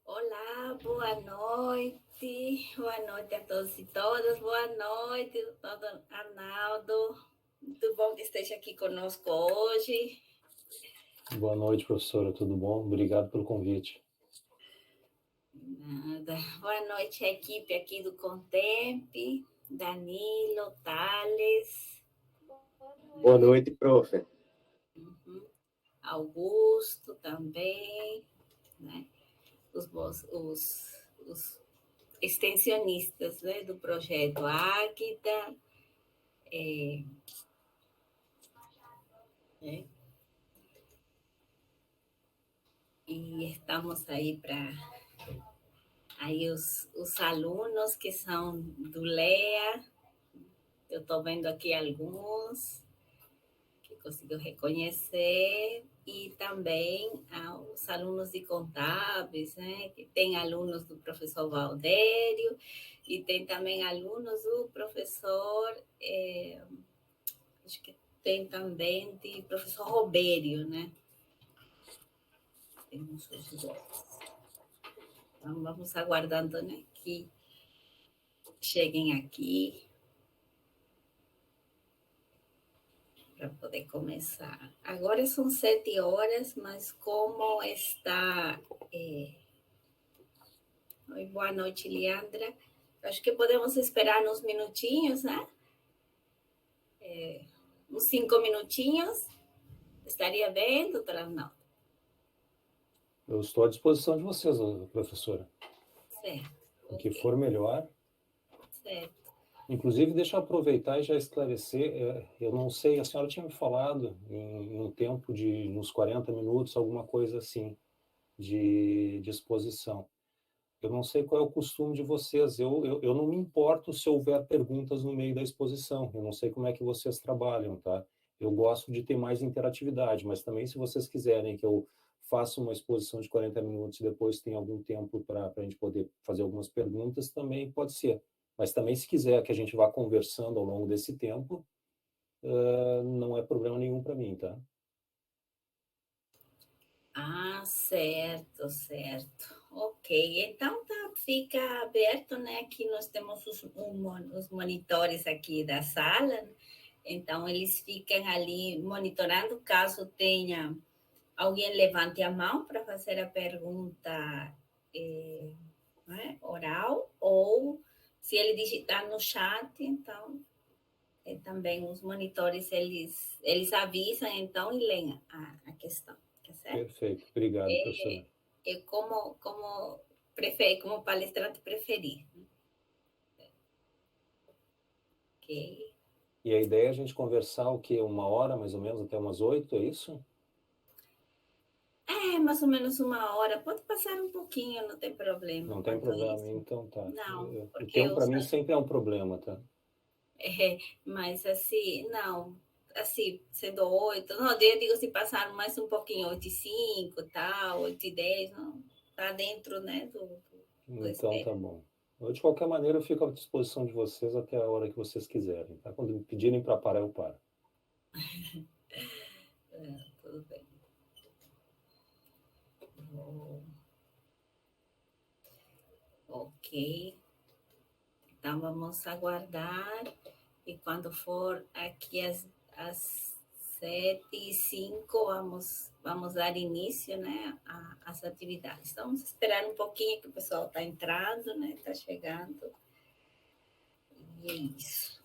Olá, boa noite a todos e todas, boa noite, doutor Arnaldo. Muito bom que esteja aqui conosco hoje. Boa noite, professora. Tudo bom? Obrigado pelo convite. Nada. Boa noite à equipe aqui do Contemp, Danilo, Thales, Boa noite, prof. Augusto também, né? Os extensionistas, né, do projeto Águida, né? E estamos aí para aí os alunos que são do LEA, eu estou vendo aqui alguns que conseguiu reconhecer, e também os alunos de contábeis, né? Que tem alunos do professor Valdério, e tem também alunos do professor, acho que tem também de professor Robério, né? Temos os dois. Então, vamos aguardando, né, que cheguem aqui para poder começar. Agora são 7 horas, mas como está. Oi, boa noite, Leandra. Acho que podemos esperar uns minutinhos, né? Uns 5 minutinhos. Estaria bem, doutora Arnaldo? Eu estou à disposição de vocês, professora. Certo. O que Ok. for melhor. Certo. Inclusive, deixa eu aproveitar e já esclarecer. Eu não sei, a senhora tinha me falado em um tempo de uns 40 minutos, alguma coisa assim, de exposição. Eu não sei qual é o costume de vocês. Eu não me importo se houver perguntas no meio da exposição. Eu não sei como é que vocês trabalham, tá? Eu gosto de ter mais interatividade, mas também se vocês quiserem que eu faça uma exposição de 40 minutos e depois tenha algum tempo para a gente poder fazer algumas perguntas, também pode ser. Mas também se quiser que a gente vá conversando ao longo desse tempo, não é problema nenhum para mim, tá? Ah, certo, certo. Ok, então tá, fica aberto, né? Aqui nós temos os monitores aqui da sala, né? Então eles ficam ali monitorando caso tenha alguém levante a mão para fazer a pergunta, né, oral, ou se ele digitar no chat, então também os monitores eles avisam então e leem a questão, tá certo? Perfeito. Obrigado, professora. Como palestrante preferir. Ok. E a ideia é a gente conversar o quê? Uma hora, mais ou menos, até umas 8, é isso? É, mais ou menos 1 hora. Pode passar um pouquinho, não tem problema Não tem quanto a problema, isso. então tá. Não, O porque tempo para mim sempre é um problema, tá? mas assim, não, assim, sendo 8, não, eu digo se passar mais um pouquinho, 8h05, tal, 8h10, não, tá dentro, né, do Então espera. tá bom. Eu, de qualquer maneira, eu fico à disposição de vocês até a hora que vocês quiserem, tá? Quando me pedirem para parar, eu paro. Tudo bem. Ok. Então, vamos aguardar, e quando for aqui às 7h05, vamos dar início, né, às atividades. Então, vamos esperar um pouquinho que o pessoal está entrando, né, está chegando, e é isso.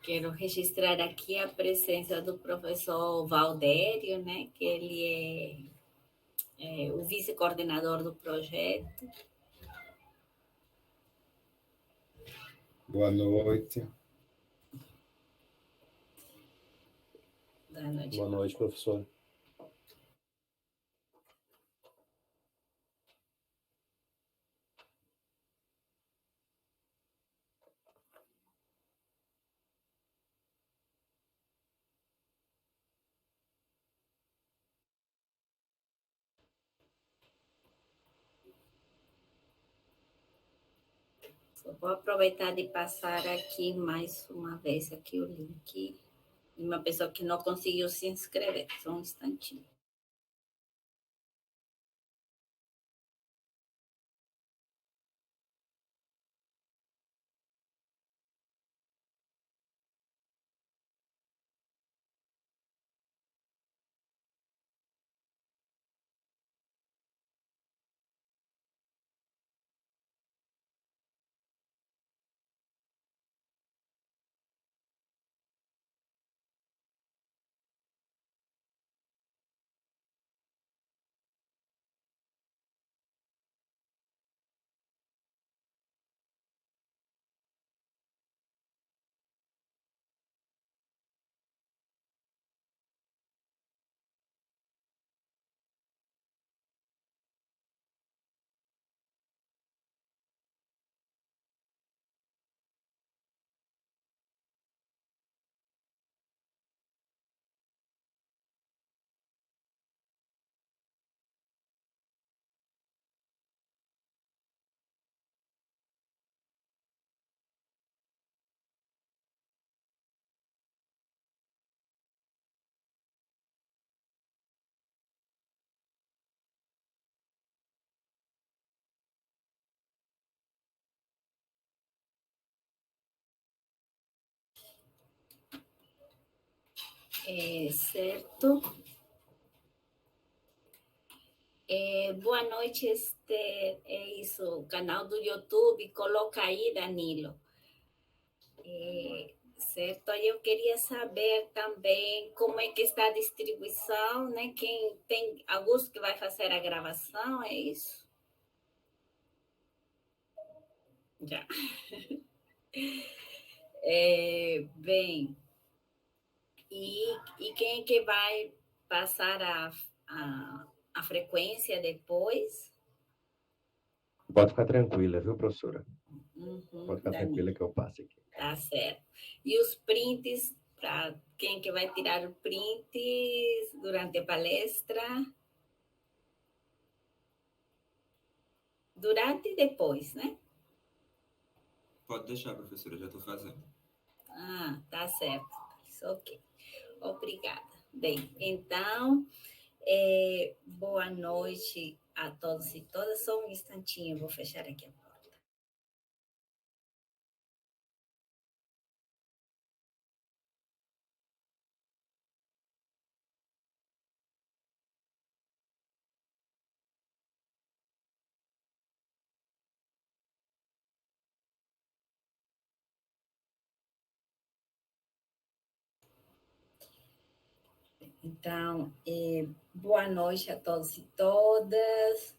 Quero registrar aqui a presença do professor Valdério, né, que ele é o vice-coordenador do projeto. Boa noite. Da noite. Boa noite, professor. Só vou aproveitar de passar aqui mais uma vez aqui o link de uma pessoa que não conseguiu se inscrever. Só um instantinho. Certo. Boa noite, Esther. É isso, o canal do YouTube, coloca aí, Danilo. Certo, aí eu queria saber também como é que está a distribuição, né? Quem tem Augusto que vai fazer a gravação, é isso? Já. Bem, e quem é que vai passar a frequência depois? Pode ficar tranquila, viu, professora? Pode ficar Danilo. tranquila que eu passo aqui. Tá certo. E os prints, para quem que vai tirar o print durante a palestra? Durante e depois, né? Pode deixar, professora, já estou fazendo. Tá certo. Isso, ok. Obrigada. Bem, então, boa noite a todos e todas. Só um instantinho, eu vou fechar aqui a porta. Então, boa noite a todos e todas.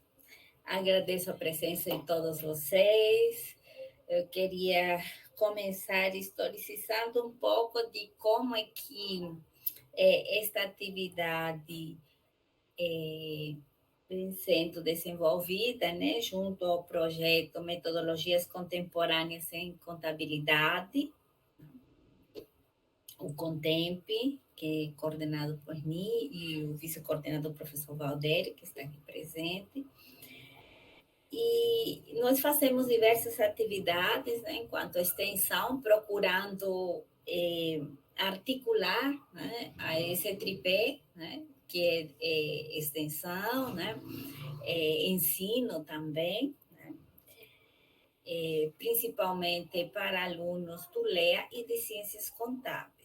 Agradeço a presença de todos vocês. Eu queria começar historicizando um pouco de como é que esta atividade vem sendo desenvolvida, né, junto ao projeto Metodologias Contemporâneas em Contabilidade, o CONTEMP, que é coordenado por mim, e o vice-coordenador professor Valdério, que está aqui presente. E nós fazemos diversas atividades, né, enquanto extensão, procurando articular, né, a esse tripé, né, que é extensão, né, ensino também, né, principalmente para alunos do LEA e de ciências contábeis.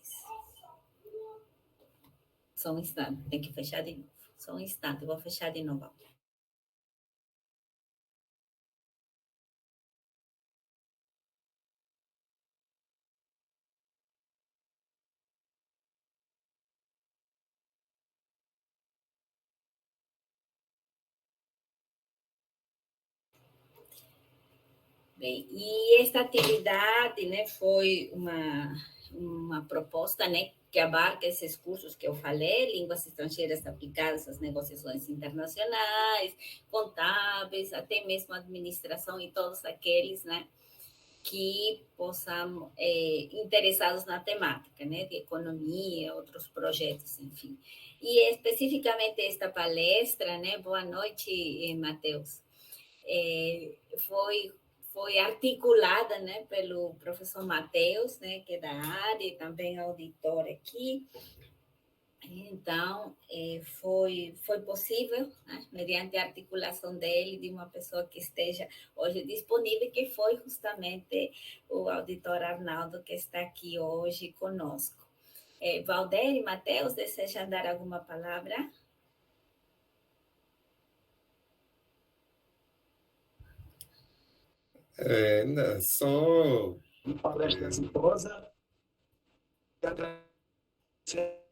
Só um instante, tem que fechar de novo. Só um instante, eu vou fechar de novo. Bem, e esta atividade, né, foi uma proposta, né, que abarca esses cursos que eu falei, línguas estrangeiras aplicadas às negociações internacionais, contábeis, até mesmo administração e todos aqueles, né, que possam, interessados na temática, né, de economia, outros projetos, enfim. E especificamente esta palestra, né, boa noite, Matheus, foi articulada, né, pelo professor Matheus, né, que é da área e também auditor aqui. Então, foi possível, né, mediante a articulação dele, de uma pessoa que esteja hoje disponível, que foi justamente o auditor Arnaldo, que está aqui hoje conosco. Valder e Matheus, desejam dar alguma palavra? Só palestra exitosa e agradecer.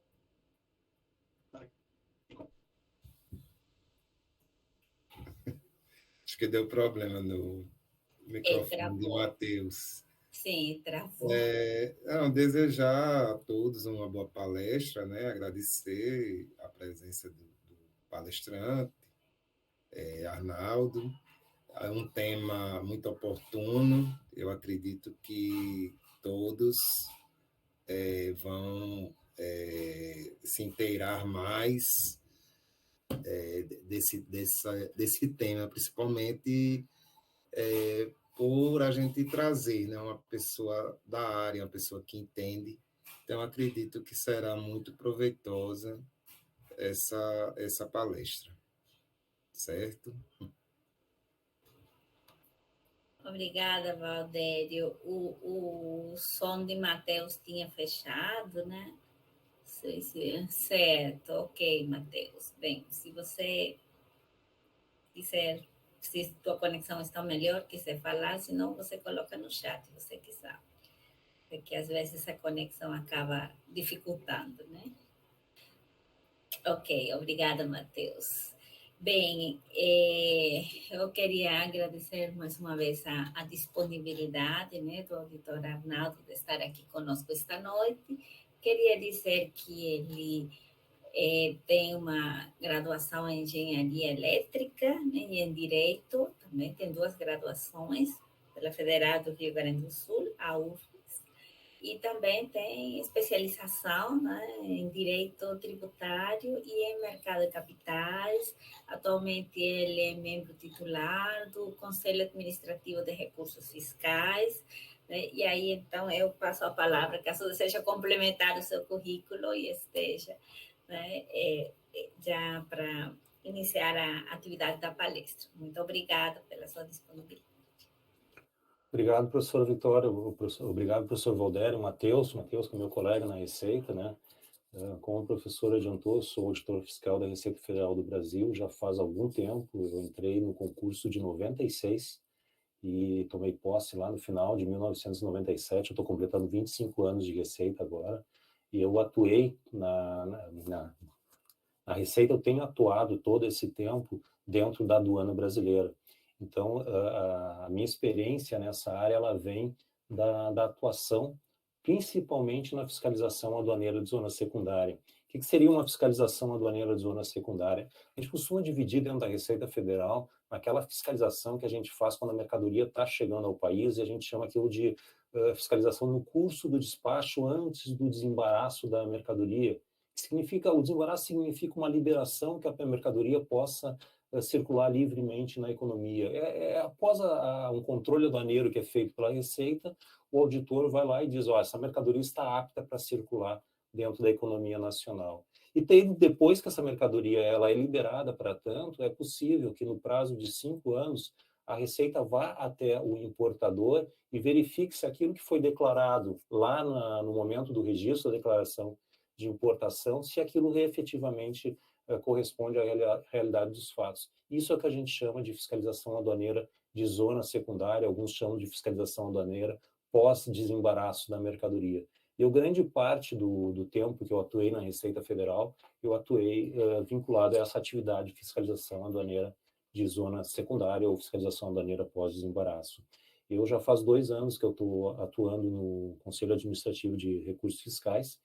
acho que deu problema no microfone de Matheus. Sim, travou. Não, desejar a todos uma boa palestra, né? Agradecer a presença do palestrante, Arnaldo. É um tema muito oportuno. Eu acredito que todos vão se inteirar mais desse tema, principalmente por a gente trazer, né, uma pessoa da área, uma pessoa que entende. Então, acredito que será muito proveitosa essa palestra, certo? Obrigada, Valdério. O som de Matheus tinha fechado, né? Certo, ok, Matheus. Bem, se você quiser, se tua conexão está melhor, quiser falar, senão você coloca no chat, se você quiser. Porque às vezes a conexão acaba dificultando, né? Ok, obrigada, Matheus. Bem, eu queria agradecer mais uma vez a disponibilidade, né, do auditor Arnaldo de estar aqui conosco esta noite. Queria dizer que ele tem uma graduação em engenharia elétrica, né, e em direito, também tem 2 graduações pela Federal do Rio Grande do Sul, a UFRGS, e também tem especialização, né, em direito tributário e em mercado de capitais. Atualmente ele é membro titular do Conselho Administrativo de Recursos Fiscais, né? E aí então eu passo a palavra, caso deseja complementar o seu currículo e esteja, né, já para iniciar a atividade da palestra. Muito obrigada pela sua disponibilidade. Obrigado, professora Vitória, obrigado, professor Valdério, Matheus, que é meu colega na Receita, né? Como a professora adiantou, sou auditor fiscal da Receita Federal do Brasil, já faz algum tempo, eu entrei no concurso de 96 e tomei posse lá no final de 1997, eu estou completando 25 anos de Receita agora, e eu atuei na Receita, eu tenho atuado todo esse tempo dentro da aduana brasileira. Então, a minha experiência nessa área, ela vem da atuação, principalmente na fiscalização aduaneira de zona secundária. O que seria uma fiscalização aduaneira de zona secundária? A gente costuma dividir dentro da Receita Federal aquela fiscalização que a gente faz quando a mercadoria está chegando ao país, e a gente chama aquilo de fiscalização no curso do despacho antes do desembaraço da mercadoria. O desembaraço significa uma liberação que a mercadoria possa circular livremente na economia. Após um controle aduaneiro que é feito pela Receita, o auditor vai lá e diz, essa mercadoria está apta para circular dentro da economia nacional. E depois que essa mercadoria ela é liberada para tanto, é possível que no prazo de 5 anos a Receita vá até o importador e verifique se aquilo que foi declarado lá no momento do registro da declaração de importação, se aquilo efetivamente corresponde à realidade dos fatos. Isso é o que a gente chama de fiscalização aduaneira de zona secundária, alguns chamam de fiscalização aduaneira pós-desembaraço da mercadoria. Eu, grande parte do tempo que eu atuei na Receita Federal, eu atuei vinculado a essa atividade de fiscalização aduaneira de zona secundária ou fiscalização aduaneira pós-desembaraço. Eu já faz 2 anos que eu estou atuando no Conselho Administrativo de Recursos Fiscais,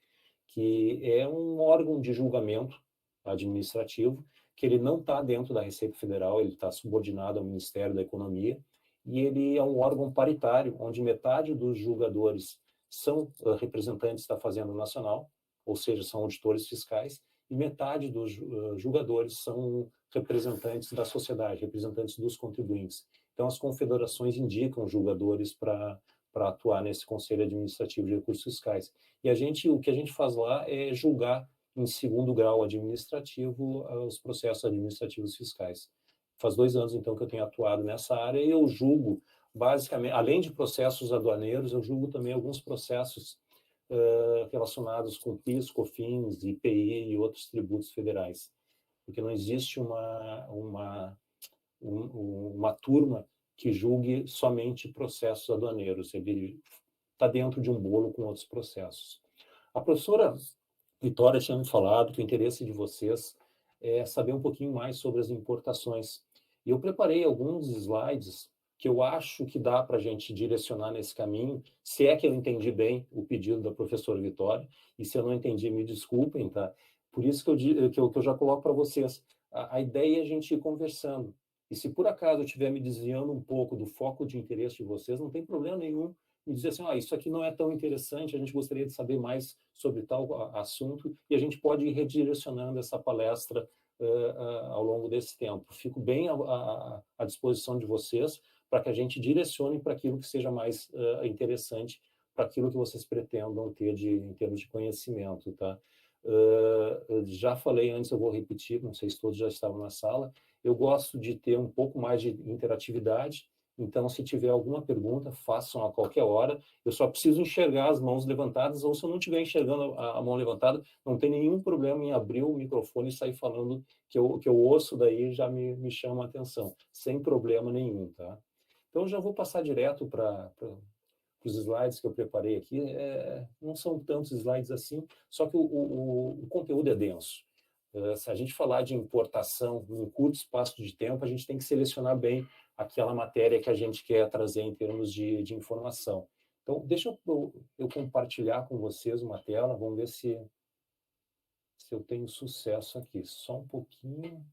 que é um órgão de julgamento administrativo, que ele não está dentro da Receita Federal, ele está subordinado ao Ministério da Economia, e ele é um órgão paritário, onde metade dos julgadores são representantes da Fazenda Nacional, ou seja, são auditores fiscais, e metade dos julgadores são representantes da sociedade, representantes dos contribuintes. Então, as confederações indicam julgadores para atuar nesse Conselho Administrativo de Recursos Fiscais. E o que a gente faz lá é julgar em 2º grau administrativo os processos administrativos fiscais. Faz 2 anos, então, que eu tenho atuado nessa área e eu julgo, basicamente, além de processos aduaneiros, eu julgo também alguns processos relacionados com PIS, COFINS, IPI e outros tributos federais. Porque não existe uma turma que julgue somente processos aduaneiros, ele está dentro de um bolo com outros processos. A professora Vitória tinha me falado que o interesse de vocês é saber um pouquinho mais sobre as importações. E eu preparei alguns slides que eu acho que dá para a gente direcionar nesse caminho, se é que eu entendi bem o pedido da professora Vitória, e se eu não entendi, me desculpem, tá? Por isso que eu já coloco para vocês. A ideia é a gente ir conversando. E se por acaso eu estiver me desviando um pouco do foco de interesse de vocês, não tem problema nenhum me dizer assim, isso aqui não é tão interessante, a gente gostaria de saber mais sobre tal assunto, e a gente pode ir redirecionando essa palestra ao longo desse tempo. Fico bem à disposição de vocês para que a gente direcione para aquilo que seja mais interessante, para aquilo que vocês pretendam ter em termos de conhecimento, tá? Já falei antes, eu vou repetir, não sei se todos já estavam na sala, eu gosto de ter um pouco mais de interatividade, Então, se tiver alguma pergunta, façam a qualquer hora. Eu só preciso enxergar as mãos levantadas, ou se eu não estiver enxergando a mão levantada, não tem nenhum problema em abrir o microfone e sair falando que eu ouço, daí já me chama a atenção, sem problema nenhum, tá? Então, eu já vou passar direto para os slides que eu preparei aqui. Não são tantos slides assim, só que o conteúdo é denso. Se a gente falar de importação em um curto espaço de tempo, a gente tem que selecionar bem aquela matéria que a gente quer trazer em termos de informação. Então, deixa eu compartilhar com vocês uma tela, vamos ver se eu tenho sucesso aqui. Só um pouquinho.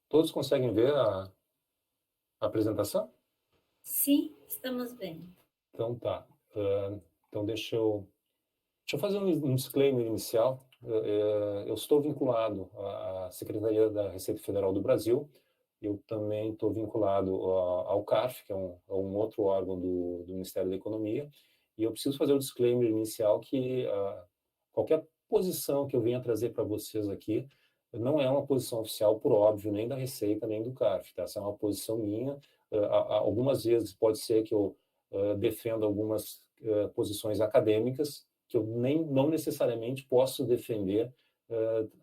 Todos conseguem ver a apresentação? Sim, estamos bem. Então tá. Então deixa eu fazer um disclaimer inicial. Eu estou vinculado à Secretaria da Receita Federal do Brasil. Eu também estou vinculado ao CARF, que é um outro órgão do Ministério da Economia. E eu preciso fazer o disclaimer inicial que qualquer posição que eu venha trazer para vocês aqui não é uma posição oficial, por óbvio, nem da Receita, nem do CARF. Tá? Essa é uma posição minha. Algumas vezes pode ser que eu defenda algumas posições acadêmicas que eu não necessariamente posso defender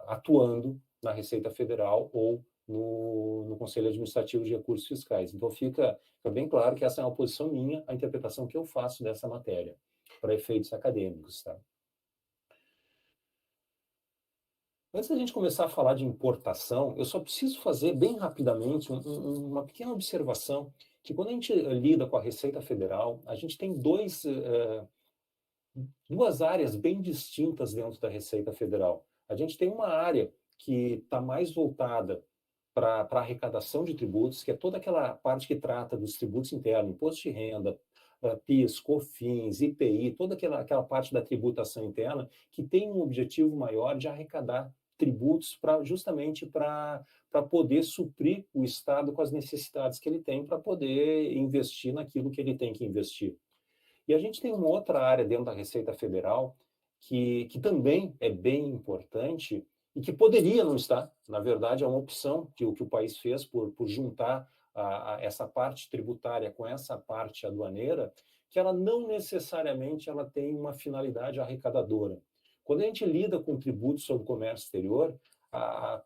atuando na Receita Federal ou no Conselho Administrativo de Recursos Fiscais. Então, fica bem claro que essa é uma posição minha, a interpretação que eu faço dessa matéria, para efeitos acadêmicos. Tá? Antes da gente começar a falar de importação, eu só preciso fazer bem rapidamente uma pequena observação, que quando a gente lida com a Receita Federal, a gente tem duas áreas bem distintas dentro da Receita Federal. A gente tem uma área que está mais voltada para a arrecadação de tributos, que é toda aquela parte que trata dos tributos internos, imposto de renda, PIS, COFINS, IPI, toda aquela parte da tributação interna, que tem um objetivo maior de arrecadar tributos justamente para poder suprir o Estado com as necessidades que ele tem para poder investir naquilo que ele tem que investir. E a gente tem uma outra área dentro da Receita Federal que também é bem importante e que poderia não estar. Na verdade, é uma opção que o país fez por juntar essa parte tributária com essa parte aduaneira, que ela não necessariamente ela tem uma finalidade arrecadadora. Quando a gente lida com tributos sobre o comércio exterior,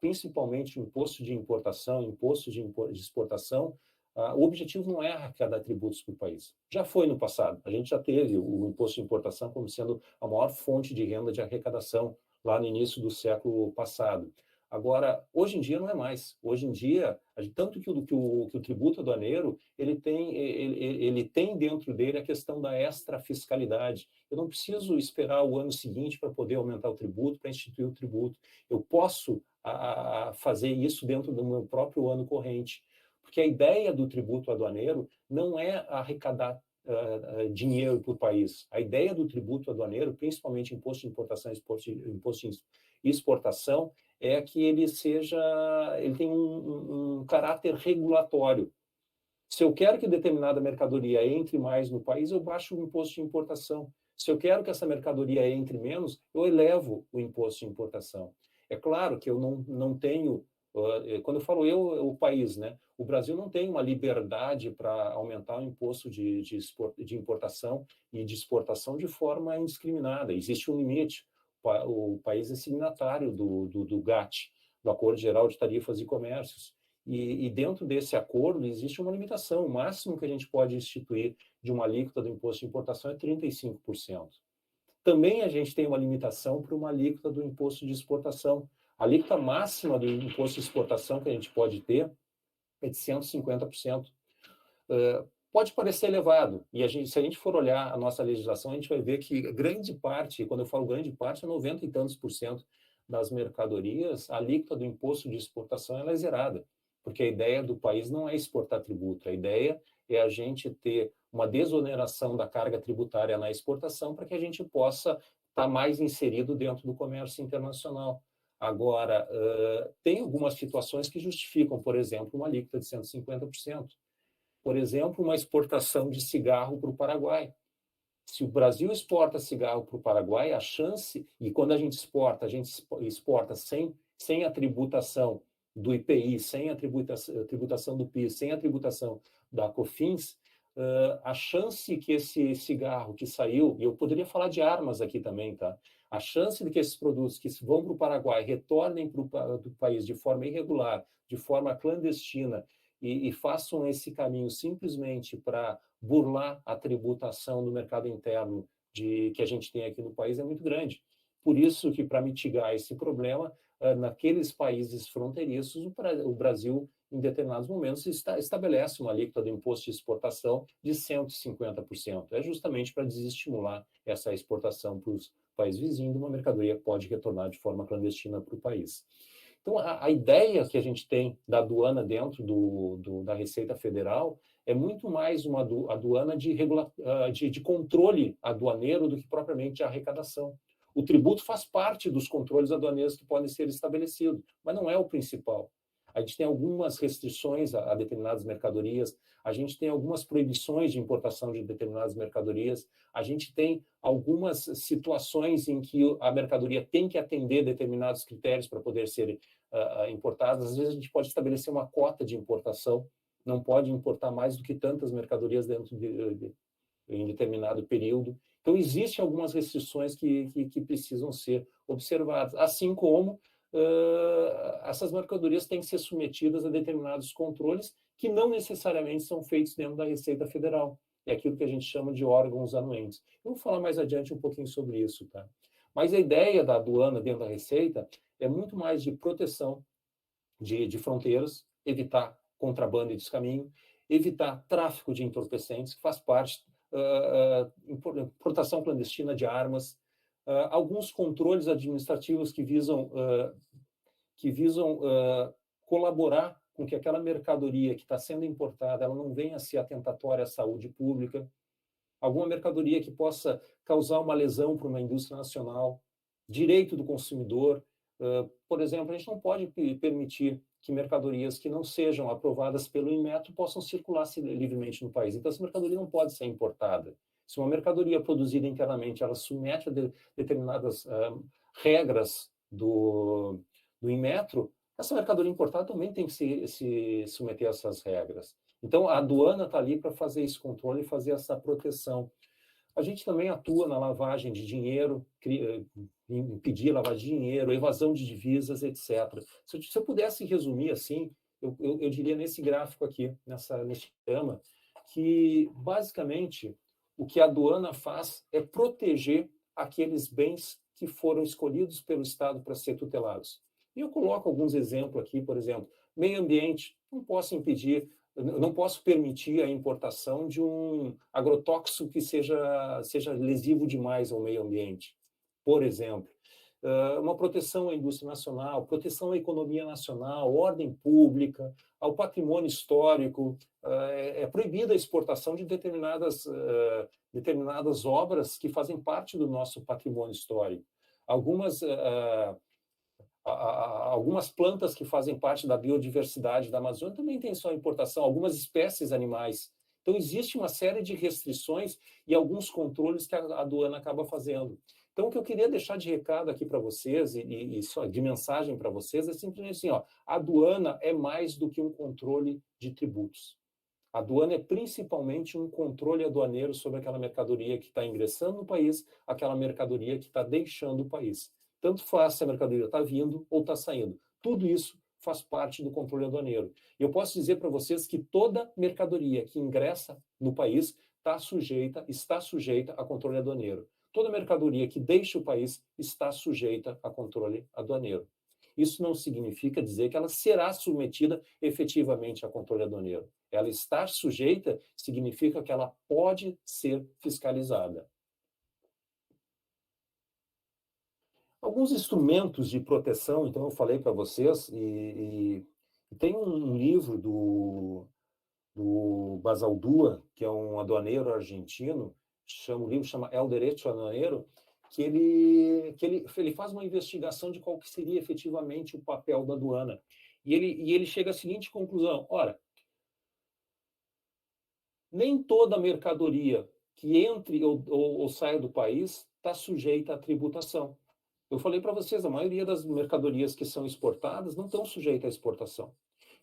principalmente o imposto de importação, imposto de exportação, o objetivo não é arrecadar tributos para o país. Já foi no passado. A gente já teve o imposto de importação como sendo a maior fonte de renda de arrecadação lá no início do século passado. Agora, hoje em dia não é mais. Hoje em dia, tanto que o tributo aduaneiro, ele tem dentro dele a questão da extrafiscalidade. Eu não preciso esperar o ano seguinte para poder aumentar o tributo, para instituir o tributo. Eu posso fazer isso dentro do meu próprio ano corrente. Porque a ideia do tributo aduaneiro não é arrecadar dinheiro para o país. A ideia do tributo aduaneiro, principalmente imposto de importação e imposto de exportação, é que ele tem um caráter regulatório. Se eu quero que determinada mercadoria entre mais no país, eu baixo o imposto de importação. Se eu quero que essa mercadoria entre menos, eu elevo o imposto de importação. É claro que eu não tenho, quando eu falo o país, né? O Brasil não tem uma liberdade para aumentar o imposto de importação e de exportação de forma indiscriminada. Existe um limite. O país é signatário do GATT, do Acordo Geral de Tarifas e Comércios. E dentro desse acordo existe uma limitação. O máximo que a gente pode instituir de uma alíquota do imposto de importação é 35%. Também a gente tem uma limitação para uma alíquota do imposto de exportação. A alíquota máxima do imposto de exportação que a gente pode ter é de 150%. Pode parecer elevado, e se a gente for olhar a nossa legislação, a gente vai ver que grande parte, quando eu falo grande parte, é 90 e tantos por cento das mercadorias, a alíquota do imposto de exportação ela é zerada, porque a ideia do país não é exportar tributo, a ideia é a gente ter uma desoneração da carga tributária na exportação para que a gente possa está mais inserido dentro do comércio internacional. Agora, tem algumas situações que justificam, por exemplo, uma alíquota de 150%. Por exemplo, uma exportação de cigarro para o Paraguai. Se o Brasil exporta cigarro para o Paraguai, a chance, e quando a gente exporta sem a tributação do IPI, sem a tributação do PIS, sem a tributação da COFINS, a chance que esse cigarro que saiu, e eu poderia falar de armas aqui também, tá? A chance de que esses produtos que vão para o Paraguai retornem para o país de forma irregular, de forma clandestina, e façam esse caminho simplesmente para burlar a tributação do mercado interno que a gente tem aqui no país é muito grande. Por isso que, para mitigar esse problema, naqueles países fronteiriços, o Brasil, em determinados momentos, estabelece uma alíquota de imposto de exportação de 150%. É justamente para desestimular essa exportação para os países vizinhos de uma mercadoria que pode retornar de forma clandestina para o país. Então, a ideia que a gente tem da aduana dentro da Receita Federal é muito mais uma aduana de controle aduaneiro do que propriamente de arrecadação. O tributo faz parte dos controles aduaneiros que podem ser estabelecidos, mas não é o principal. A gente tem algumas restrições a determinadas mercadorias, a gente tem algumas proibições de importação de determinadas mercadorias, a gente tem algumas situações em que a mercadoria tem que atender determinados critérios para poder ser importada. Às vezes a gente pode estabelecer uma cota de importação, não pode importar mais do que tantas mercadorias em determinado período. Então, existem algumas restrições que precisam ser observadas, assim como essas mercadorias têm que ser submetidas a determinados controles que não necessariamente são feitos dentro da Receita Federal. É aquilo que a gente chama de órgãos anuentes. Eu vou falar mais adiante um pouquinho sobre isso, tá? Mas a ideia da aduana dentro da Receita é muito mais de proteção de fronteiras, evitar contrabando e descaminho, evitar tráfico de entorpecentes, que faz parte, importação clandestina de armas, alguns controles administrativos que visam colaborar com que aquela mercadoria que está sendo importada ela não venha a ser atentatória à saúde pública, alguma mercadoria que possa causar uma lesão para uma indústria nacional, direito do consumidor. Por exemplo, a gente não pode permitir que mercadorias que não sejam aprovadas pelo Inmetro possam circular livremente no país. Então, essa mercadoria não pode ser importada. Se uma mercadoria produzida internamente ela submete a determinadas regras do Inmetro, essa mercadoria importada também tem que se submeter a essas regras. Então, a aduana está ali para fazer esse controle e fazer essa proteção. A gente também atua na lavagem de dinheiro, impedir a lavagem de dinheiro, evasão de divisas, etc. Se eu pudesse resumir assim, eu diria nesse gráfico aqui, nesse tema, que, basicamente, o que a aduana faz é proteger aqueles bens que foram escolhidos pelo Estado para ser tutelados. E eu coloco alguns exemplos aqui, por exemplo, meio ambiente, não posso impedir, não posso permitir a importação de um agrotóxico que seja lesivo demais ao meio ambiente, por exemplo. Uma proteção à indústria nacional, proteção à economia nacional, ordem pública, ao patrimônio histórico. É proibida a exportação de determinadas obras que fazem parte do nosso patrimônio histórico. Algumas plantas que fazem parte da biodiversidade da Amazônia também têm sua importação, algumas espécies animais. Então, existe uma série de restrições e alguns controles que a aduana acaba fazendo. Então, o que eu queria deixar de recado aqui para vocês, e só de mensagem para vocês, é simplesmente assim, ó, a aduana é mais do que um controle de tributos. A aduana é principalmente um controle aduaneiro sobre aquela mercadoria que está ingressando no país, aquela mercadoria que está deixando o país. Tanto faz se a mercadoria está vindo ou está saindo. Tudo isso faz parte do controle aduaneiro. E eu posso dizer para vocês que toda mercadoria que ingressa no país está sujeita a controle aduaneiro. Toda mercadoria que deixa o país está sujeita a controle aduaneiro. Isso não significa dizer que ela será submetida efetivamente a controle aduaneiro. Ela estar sujeita significa que ela pode ser fiscalizada. Alguns instrumentos de proteção, então eu falei para vocês, e tem um livro do Basaldúa, que é um aduaneiro argentino, o livro chama El Derecho Aduanero, que ele faz uma investigação de qual que seria efetivamente o papel da aduana. E ele chega à seguinte conclusão: ora, nem toda mercadoria que entre ou saia do país está sujeita à tributação. Eu falei para vocês, a maioria das mercadorias que são exportadas não estão sujeitas à exportação.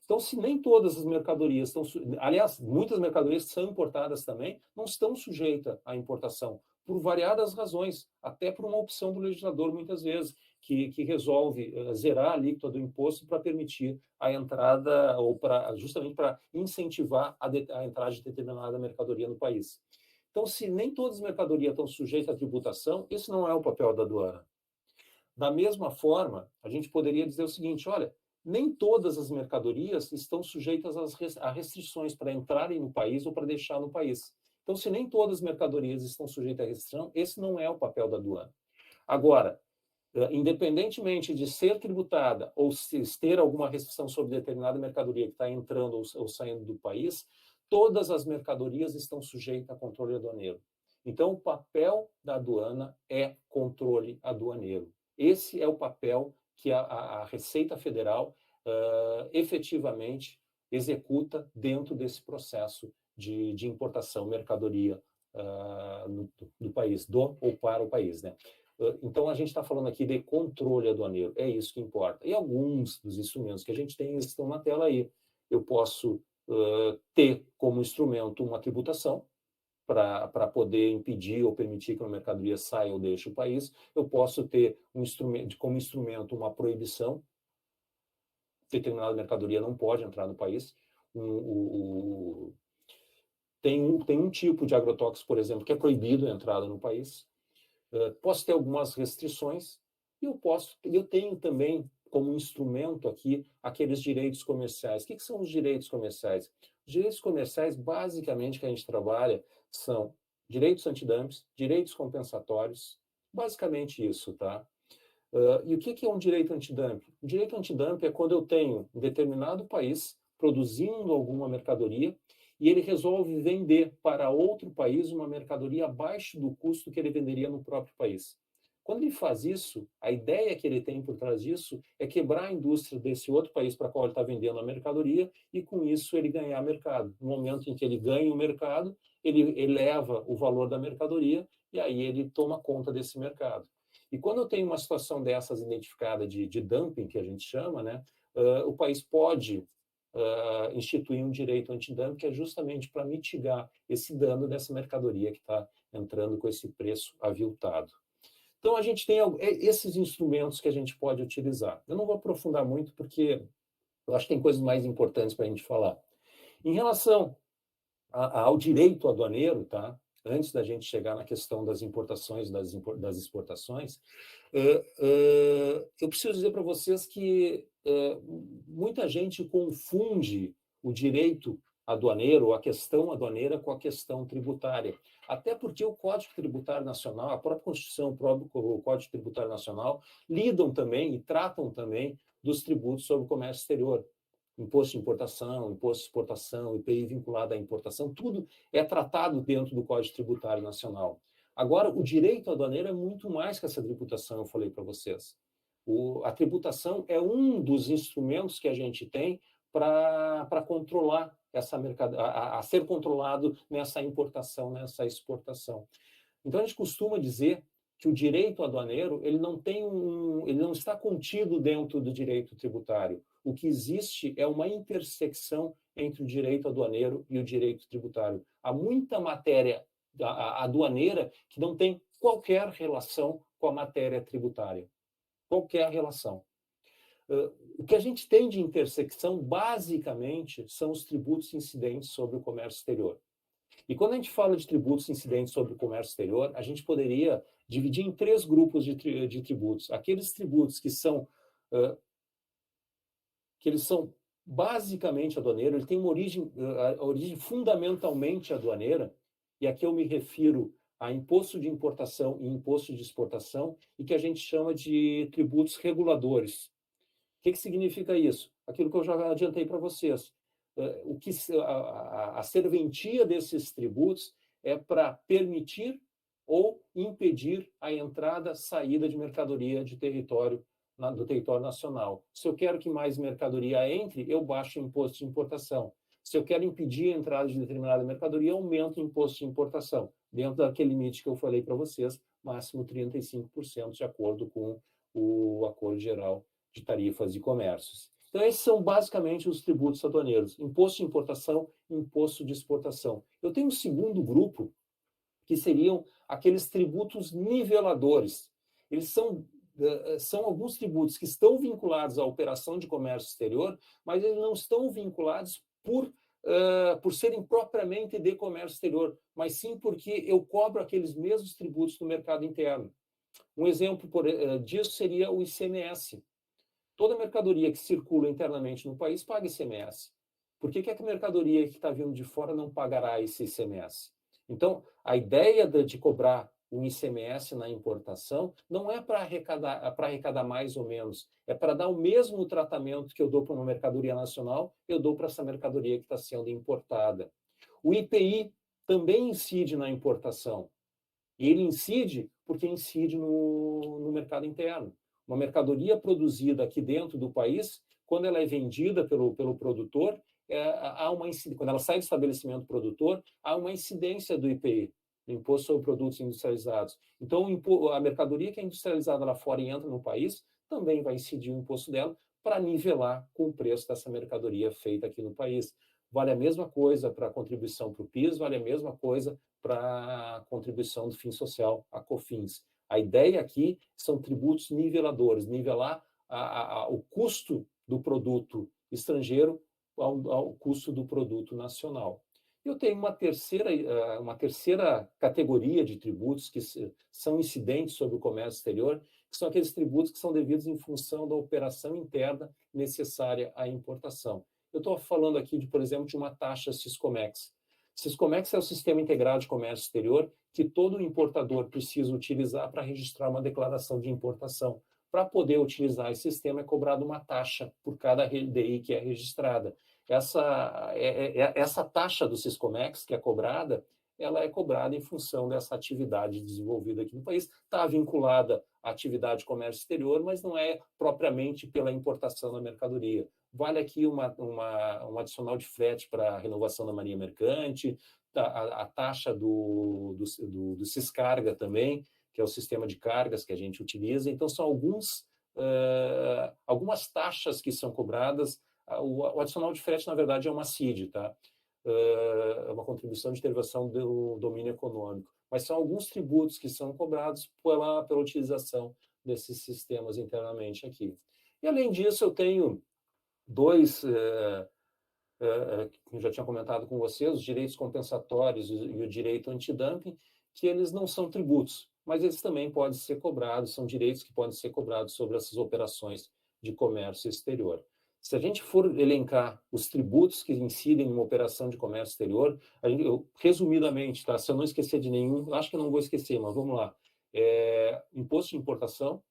Então, se nem todas as mercadorias estão... Aliás, muitas mercadorias que são importadas também não estão sujeitas à importação, por variadas razões, até por uma opção do legislador, muitas vezes, que resolve zerar a alíquota do imposto para permitir a entrada, ou justamente para incentivar a entrada de determinada mercadoria no país. Então, se nem todas as mercadorias estão sujeitas à tributação, esse não é o papel da aduana. Da mesma forma, a gente poderia dizer o seguinte: olha, nem todas as mercadorias estão sujeitas a restrições para entrarem no país ou para deixar no país. Então, se nem todas as mercadorias estão sujeitas à restrição, esse não é o papel da aduana. Agora, independentemente de ser tributada ou se ter alguma restrição sobre determinada mercadoria que está entrando ou saindo do país, todas as mercadorias estão sujeitas a controle aduaneiro. Então, o papel da aduana é controle aduaneiro. Esse é o papel que a Receita Federal efetivamente executa dentro desse processo de importação, mercadoria do país, do ou para o país, né? Então, a gente está falando aqui de controle aduaneiro, é isso que importa. E alguns dos instrumentos que a gente tem estão na tela aí. Eu posso ter como instrumento uma tributação, para poder impedir ou permitir que uma mercadoria saia ou deixe o país. Eu posso ter como instrumento uma proibição, determinada mercadoria não pode entrar no país. Tem um tipo de agrotóxico, por exemplo, que é proibido a entrada no país. Posso ter algumas restrições e eu tenho também como instrumento aqui aqueles direitos comerciais. O que são os direitos comerciais? Os direitos comerciais, basicamente, que a gente trabalha são direitos antidumping, direitos compensatórios, basicamente isso, tá? E o que é um direito antidumping? O direito antidumping é quando eu tenho um determinado país produzindo alguma mercadoria e ele resolve vender para outro país uma mercadoria abaixo do custo que ele venderia no próprio país. Quando ele faz isso, a ideia que ele tem por trás disso é quebrar a indústria desse outro país para qual ele está vendendo a mercadoria e, com isso, ele ganhar mercado. No momento em que ele ganha o mercado, ele eleva o valor da mercadoria e aí ele toma conta desse mercado. E quando eu tenho uma situação dessas identificada de dumping, que a gente chama, né, o país pode instituir um direito antidumping, que é justamente para mitigar esse dano dessa mercadoria que está entrando com esse preço aviltado. Então, a gente tem esses instrumentos que a gente pode utilizar. Eu não vou aprofundar muito, porque eu acho que tem coisas mais importantes para a gente falar. Em relação ao direito aduaneiro, tá? Antes da gente chegar na questão das importações, das exportações, eu preciso dizer para vocês que muita gente confunde o direito aduaneiro, a questão aduaneira com a questão tributária. Até porque o Código Tributário Nacional, a própria Constituição, o próprio Código Tributário Nacional, lidam também e tratam também dos tributos sobre o comércio exterior. Imposto de importação, imposto de exportação, IPI vinculado à importação, tudo é tratado dentro do Código Tributário Nacional. Agora, o direito aduaneiro é muito mais que essa tributação, eu falei para vocês. A tributação é um dos instrumentos que a gente tem para controlar essa mercadoria, a ser controlado nessa importação, nessa exportação. Então, a gente costuma dizer que o direito aduaneiro ele não está contido dentro do direito tributário. O que existe é uma intersecção entre o direito aduaneiro e o direito tributário. Há muita matéria aduaneira que não tem qualquer relação com a matéria tributária. Qualquer relação. O que a gente tem de intersecção, basicamente, são os tributos incidentes sobre o comércio exterior. E quando a gente fala de tributos incidentes sobre o comércio exterior, a gente poderia dividir em 3 grupos de tributos. Aqueles tributos que eles são basicamente aduaneiros, ele tem uma origem fundamentalmente aduaneira, e aqui eu me refiro a imposto de importação e imposto de exportação, e que a gente chama de tributos reguladores. O que significa isso? Aquilo que eu já adiantei para vocês. A serventia desses tributos é para permitir ou impedir a entrada, saída de mercadoria de território, do território nacional. Se eu quero que mais mercadoria entre, eu baixo o imposto de importação. Se eu quero impedir a entrada de determinada mercadoria, aumento o imposto de importação, dentro daquele limite que eu falei para vocês, máximo 35%, de acordo com o Acordo Geral de Tarifas e Comércios. Então, esses são basicamente os tributos aduaneiros: imposto de importação, imposto de exportação. Eu tenho um segundo grupo, que seriam aqueles tributos niveladores. Eles são alguns tributos que estão vinculados à operação de comércio exterior, mas eles não estão vinculados por serem propriamente de comércio exterior, mas sim porque eu cobro aqueles mesmos tributos no mercado interno. Um exemplo disso seria o ICMS. Toda mercadoria que circula internamente no país paga ICMS. Por que a mercadoria que está vindo de fora não pagará esse ICMS? Então, a ideia de cobrar um ICMS na importação não é para arrecadar mais ou menos, é para dar o mesmo tratamento que eu dou para uma mercadoria nacional, eu dou para essa mercadoria que está sendo importada. O IPI também incide na importação. E ele incide porque incide no mercado interno. Uma mercadoria produzida aqui dentro do país, quando ela é vendida pelo produtor, quando ela sai do estabelecimento produtor, há uma incidência do IPI, Imposto sobre Produtos Industrializados. Então, a mercadoria que é industrializada lá fora e entra no país, também vai incidir o imposto dela para nivelar com o preço dessa mercadoria feita aqui no país. Vale a mesma coisa para a contribuição para o PIS, vale a mesma coisa para a contribuição do fim social, a COFINS. A ideia aqui são tributos niveladores, nivelar o custo do produto estrangeiro ao custo do produto nacional. Eu tenho uma terceira categoria de tributos que são incidentes sobre o comércio exterior, que são aqueles tributos que são devidos em função da operação interna necessária à importação. Eu estou falando aqui, por exemplo, de uma taxa Siscomex. Siscomex é o Sistema Integrado de Comércio Exterior que todo importador precisa utilizar para registrar uma declaração de importação. Para poder utilizar esse sistema, é cobrada uma taxa por cada DI que é registrada. Essa taxa do Siscomex, que é cobrada, ela é cobrada em função dessa atividade desenvolvida aqui no país. Está vinculada à atividade de comércio exterior, mas não é propriamente pela importação da mercadoria. Vale aqui um adicional de frete para a renovação da marinha mercante, a taxa do Siscarga também, que é o sistema de cargas que a gente utiliza. Então, são algumas taxas que são cobradas. O adicional de frete, na verdade, é uma CID, tá? É uma contribuição de derivação do domínio econômico. Mas são alguns tributos que são cobrados pela utilização desses sistemas internamente aqui. E, além disso, eu tenho dois, que eu já tinha comentado com vocês, os direitos compensatórios e o direito antidumping, que eles não são tributos, mas eles também podem ser cobrados, são direitos que podem ser cobrados sobre essas operações de comércio exterior. Se a gente for elencar os tributos que incidem numa operação de comércio exterior, resumidamente, tá? Se eu não esquecer de nenhum, acho que eu não vou esquecer, mas vamos lá. Imposto de importação,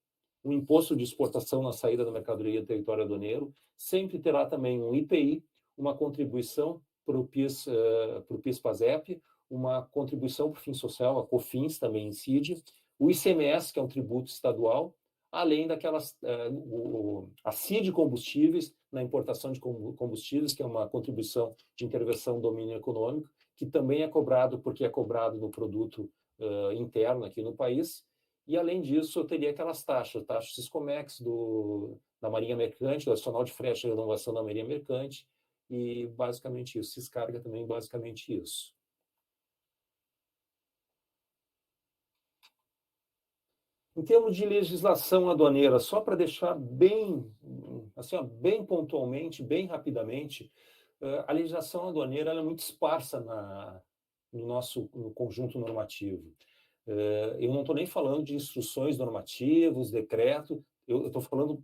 um imposto de exportação na saída da mercadoria do território aduaneiro, sempre terá também um IPI, uma contribuição para o PIS-PASEP, uma contribuição para o fim social, a COFINS também incide, o ICMS, que é um tributo estadual, além a CID combustíveis, na importação de combustíveis, que é uma contribuição de intervenção do domínio econômico, que também é cobrado porque é cobrado no produto interno aqui no país. E, além disso, eu teria aquelas taxas Siscomex da Marinha Mercante, do adicional de frete de renovação da Marinha Mercante, e basicamente isso. Siscarga também, basicamente isso. Em termos de legislação aduaneira, só para deixar bem pontualmente, bem rapidamente, a legislação aduaneira é muito esparsa no conjunto normativo. Eu não estou nem falando de instruções normativas, decreto, eu estou falando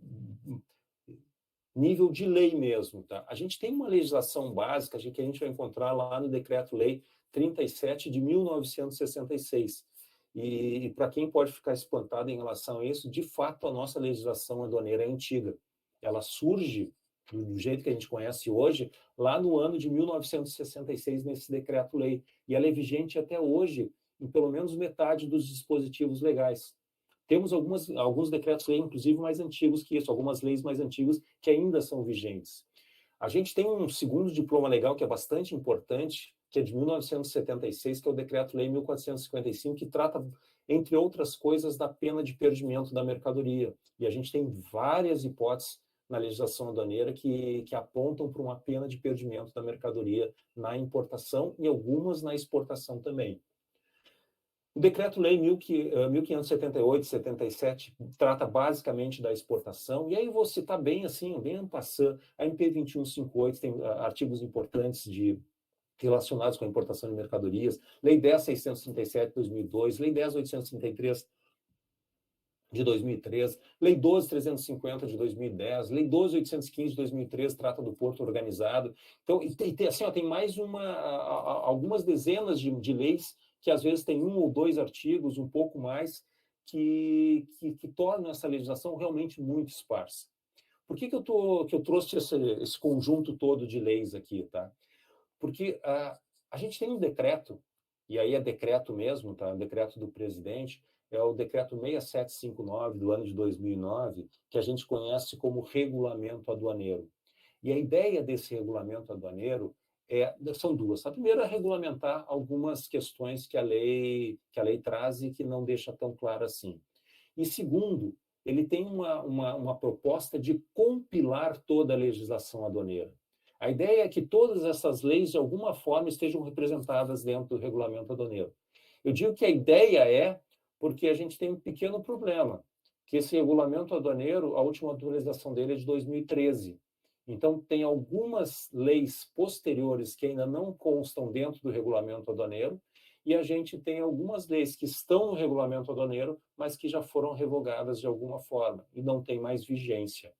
nível de lei mesmo. Tá? A gente tem uma legislação básica que a gente vai encontrar lá no Decreto-Lei 37 de 1966. E para quem pode ficar espantado em relação a isso, de fato, a nossa legislação aduaneira é antiga. Ela surge do jeito que a gente conhece hoje, lá no ano de 1966, nesse decreto-lei. E ela é vigente até hoje, em pelo menos metade dos dispositivos legais. Temos alguns decretos-lei, inclusive, mais antigos que isso, algumas leis mais antigas que ainda são vigentes. A gente tem um segundo diploma legal que é bastante importante, que é de 1976, que é o Decreto-Lei 1455, que trata, entre outras coisas, da pena de perdimento da mercadoria. E a gente tem várias hipóteses na legislação aduaneira que apontam para uma pena de perdimento da mercadoria na importação e algumas na exportação também. O Decreto-Lei 1578-77 trata basicamente da exportação, e aí vou citar bem assim, bem en passant, a MP 2158 tem artigos importantes relacionados com a importação de mercadorias, Lei 10.637 de 2002, Lei 10.833 de 2003, Lei 12.350 de 2010, Lei 12.815 de 2013 trata do porto organizado. Então, assim, ó, tem mais algumas dezenas de leis que às vezes tem 1 ou 2 artigos, um pouco mais, que tornam essa legislação realmente muito esparsa. Por que eu trouxe esse conjunto todo de leis aqui, tá? Porque a gente tem um decreto, e aí é decreto mesmo, tá? O decreto do presidente, é o decreto 6759 do ano de 2009, que a gente conhece como regulamento aduaneiro. E a ideia desse regulamento aduaneiro são duas. A primeira é regulamentar algumas questões que a lei traz e que não deixa tão claro assim. E segundo, ele tem uma proposta de compilar toda a legislação aduaneira. A ideia é que todas essas leis, de alguma forma, estejam representadas dentro do regulamento aduaneiro. Eu digo que a ideia porque a gente tem um pequeno problema, que esse regulamento aduaneiro, a última atualização dele é de 2013. Então, tem algumas leis posteriores que ainda não constam dentro do regulamento aduaneiro, e a gente tem algumas leis que estão no regulamento aduaneiro, mas que já foram revogadas de alguma forma, e não tem mais vigência.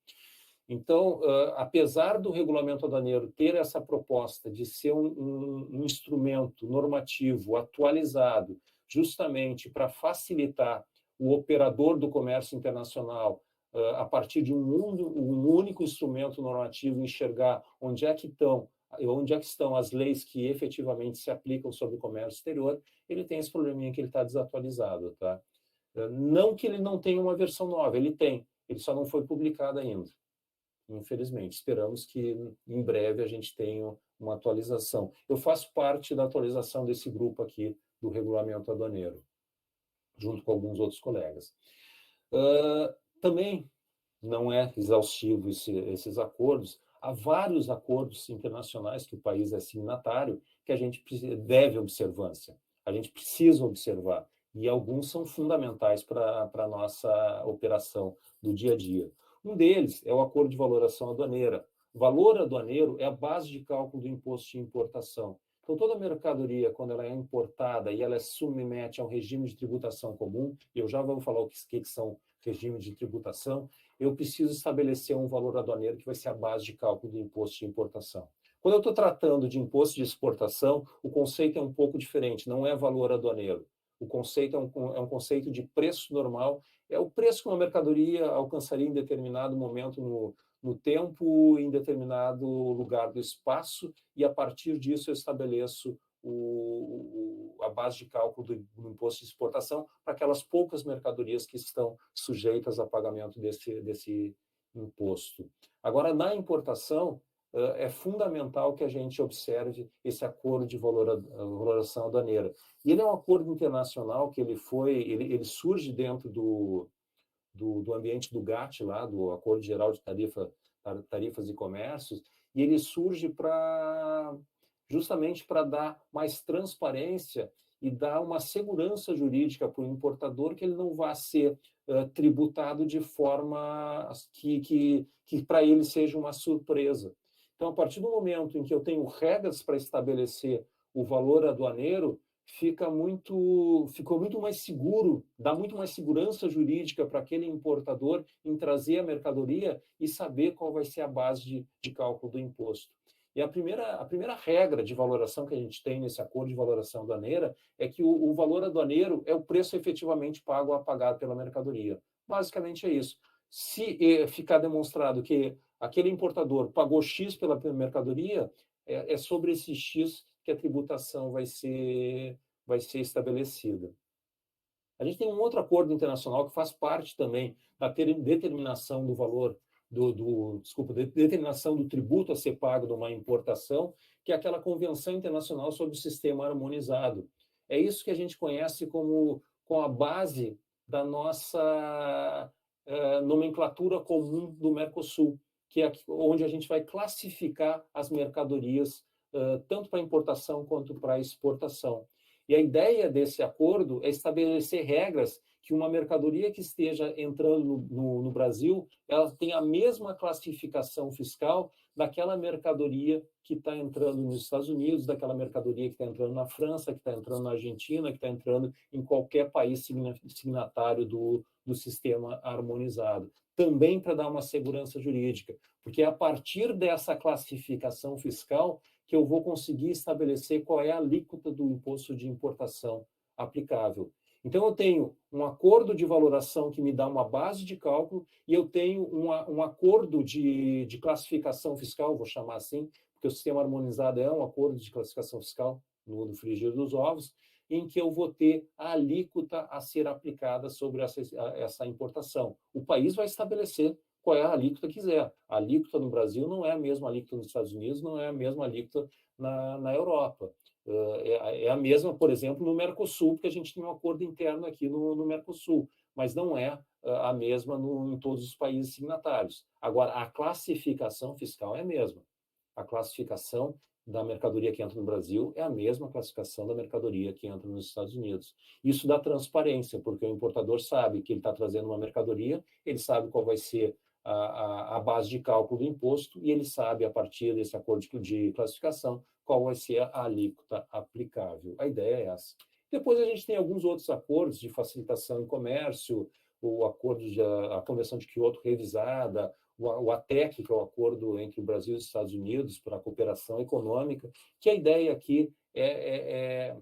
Então, apesar do regulamento aduaneiro ter essa proposta de ser um instrumento normativo atualizado, justamente para facilitar o operador do comércio internacional, a partir de um único instrumento normativo, enxergar onde é que estão as leis que efetivamente se aplicam sobre o comércio exterior, ele tem esse probleminha que ele está desatualizado, tá? Não que ele não tenha uma versão nova, ele só não foi publicado ainda. Infelizmente, esperamos que em breve a gente tenha uma atualização. Eu faço parte da atualização desse grupo aqui do regulamento aduaneiro, junto com alguns outros colegas. Também não é exaustivo esses acordos. Há vários acordos internacionais que o país é signatário que a gente deve observância, a gente precisa observar, e alguns são fundamentais para a nossa operação do dia a dia. Um deles é o Acordo de Valoração Aduaneira. Valor aduaneiro é a base de cálculo do imposto de importação. Então, toda mercadoria, quando ela é importada e ela se submete a um regime de tributação comum, e eu já vou falar o que são regimes de tributação, eu preciso estabelecer um valor aduaneiro que vai ser a base de cálculo do imposto de importação. Quando eu estou tratando de imposto de exportação, o conceito é um pouco diferente, não é valor aduaneiro. O conceito é um conceito de preço normal, é o preço que uma mercadoria alcançaria em determinado momento no tempo, em determinado lugar do espaço, e a partir disso eu estabeleço a base de cálculo do imposto de exportação para aquelas poucas mercadorias que estão sujeitas a pagamento desse imposto. Agora, na importação, é fundamental que a gente observe esse acordo de valoração aduaneira. E ele é um acordo internacional que ele surge dentro do ambiente do GATT, lá, do Acordo Geral de Tarifas e Comércios, e ele surge justamente para dar mais transparência e dar uma segurança jurídica para o importador, que ele não vá ser tributado de forma que para ele seja uma surpresa. Então, a partir do momento em que eu tenho regras para estabelecer o valor aduaneiro, ficou muito mais seguro, dá muito mais segurança jurídica para aquele importador em trazer a mercadoria e saber qual vai ser a base de cálculo do imposto. E a primeira regra de valoração que a gente tem nesse acordo de valoração aduaneira é que o valor aduaneiro é o preço efetivamente pago a pagar pela mercadoria. Basicamente é isso. Se ficar demonstrado que aquele importador pagou X pela mercadoria, é sobre esse X que a tributação vai ser vai ser estabelecida. A gente tem um outro acordo internacional que faz parte também da determinação do valor, determinação do tributo a ser pago numa importação, que é aquela Convenção Internacional sobre o Sistema Harmonizado. É isso que a gente conhece como a base da nossa nomenclatura comum do Mercosul, que é onde a gente vai classificar as mercadorias, tanto para importação quanto para exportação. E a ideia desse acordo é estabelecer regras que uma mercadoria que esteja entrando no Brasil, ela tem a mesma classificação fiscal daquela mercadoria que está entrando nos Estados Unidos, daquela mercadoria que está entrando na França, que está entrando na Argentina, que está entrando em qualquer país signatário do sistema harmonizado. Também para dar uma segurança jurídica, porque é a partir dessa classificação fiscal que eu vou conseguir estabelecer qual é a alíquota do imposto de importação aplicável. Então, eu tenho um acordo de valoração que me dá uma base de cálculo e eu tenho um acordo de classificação fiscal, vou chamar assim, porque o sistema harmonizado é um acordo de classificação fiscal no frigir dos ovos, em que eu vou ter a alíquota a ser aplicada sobre essa importação. O país vai estabelecer qual é a alíquota que quiser. A alíquota no Brasil não é a mesma alíquota nos Estados Unidos, não é a mesma alíquota na Europa. É a mesma, por exemplo, no Mercosul, porque a gente tem um acordo interno aqui no Mercosul, mas não é a mesma em todos os países signatários. Agora, a classificação fiscal é a mesma. A classificação da mercadoria que entra no Brasil é a mesma classificação da mercadoria que entra nos Estados Unidos. Isso dá transparência, porque o importador sabe que ele está trazendo uma mercadoria, ele sabe qual vai ser a base de cálculo do imposto e ele sabe, a partir desse acordo de classificação, qual vai ser a alíquota aplicável. A ideia é essa. Depois a gente tem alguns outros acordos de facilitação em comércio, a Convenção de Quioto revisada, o ATEC, que é o acordo entre o Brasil e os Estados Unidos para a cooperação econômica, que a ideia aqui é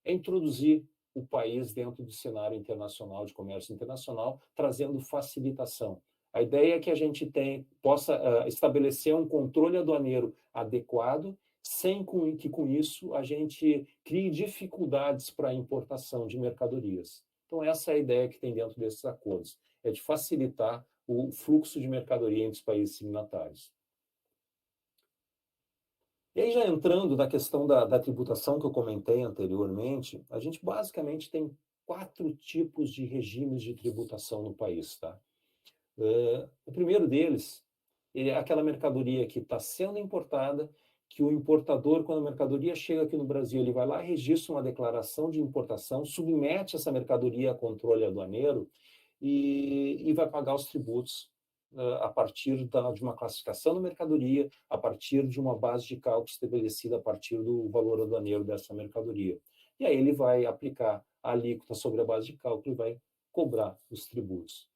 introduzir o país dentro do cenário internacional, de comércio internacional, trazendo facilitação. A ideia é que a gente possa estabelecer um controle aduaneiro adequado, sem que com isso a gente crie dificuldades para a importação de mercadorias. Então, essa é a ideia que tem dentro desses acordos, é de facilitar o fluxo de mercadoria entre os países signatários. E aí, já entrando na questão da tributação que eu comentei anteriormente, a gente basicamente tem 4 tipos de regimes de tributação no país, tá? O primeiro deles é aquela mercadoria que está sendo importada, que o importador, quando a mercadoria chega aqui no Brasil, ele vai lá, registra uma declaração de importação, submete essa mercadoria a controle aduaneiro e vai pagar os tributos a partir de uma classificação da mercadoria, a partir de uma base de cálculo estabelecida a partir do valor aduaneiro dessa mercadoria. E aí ele vai aplicar a alíquota sobre a base de cálculo e vai cobrar os tributos.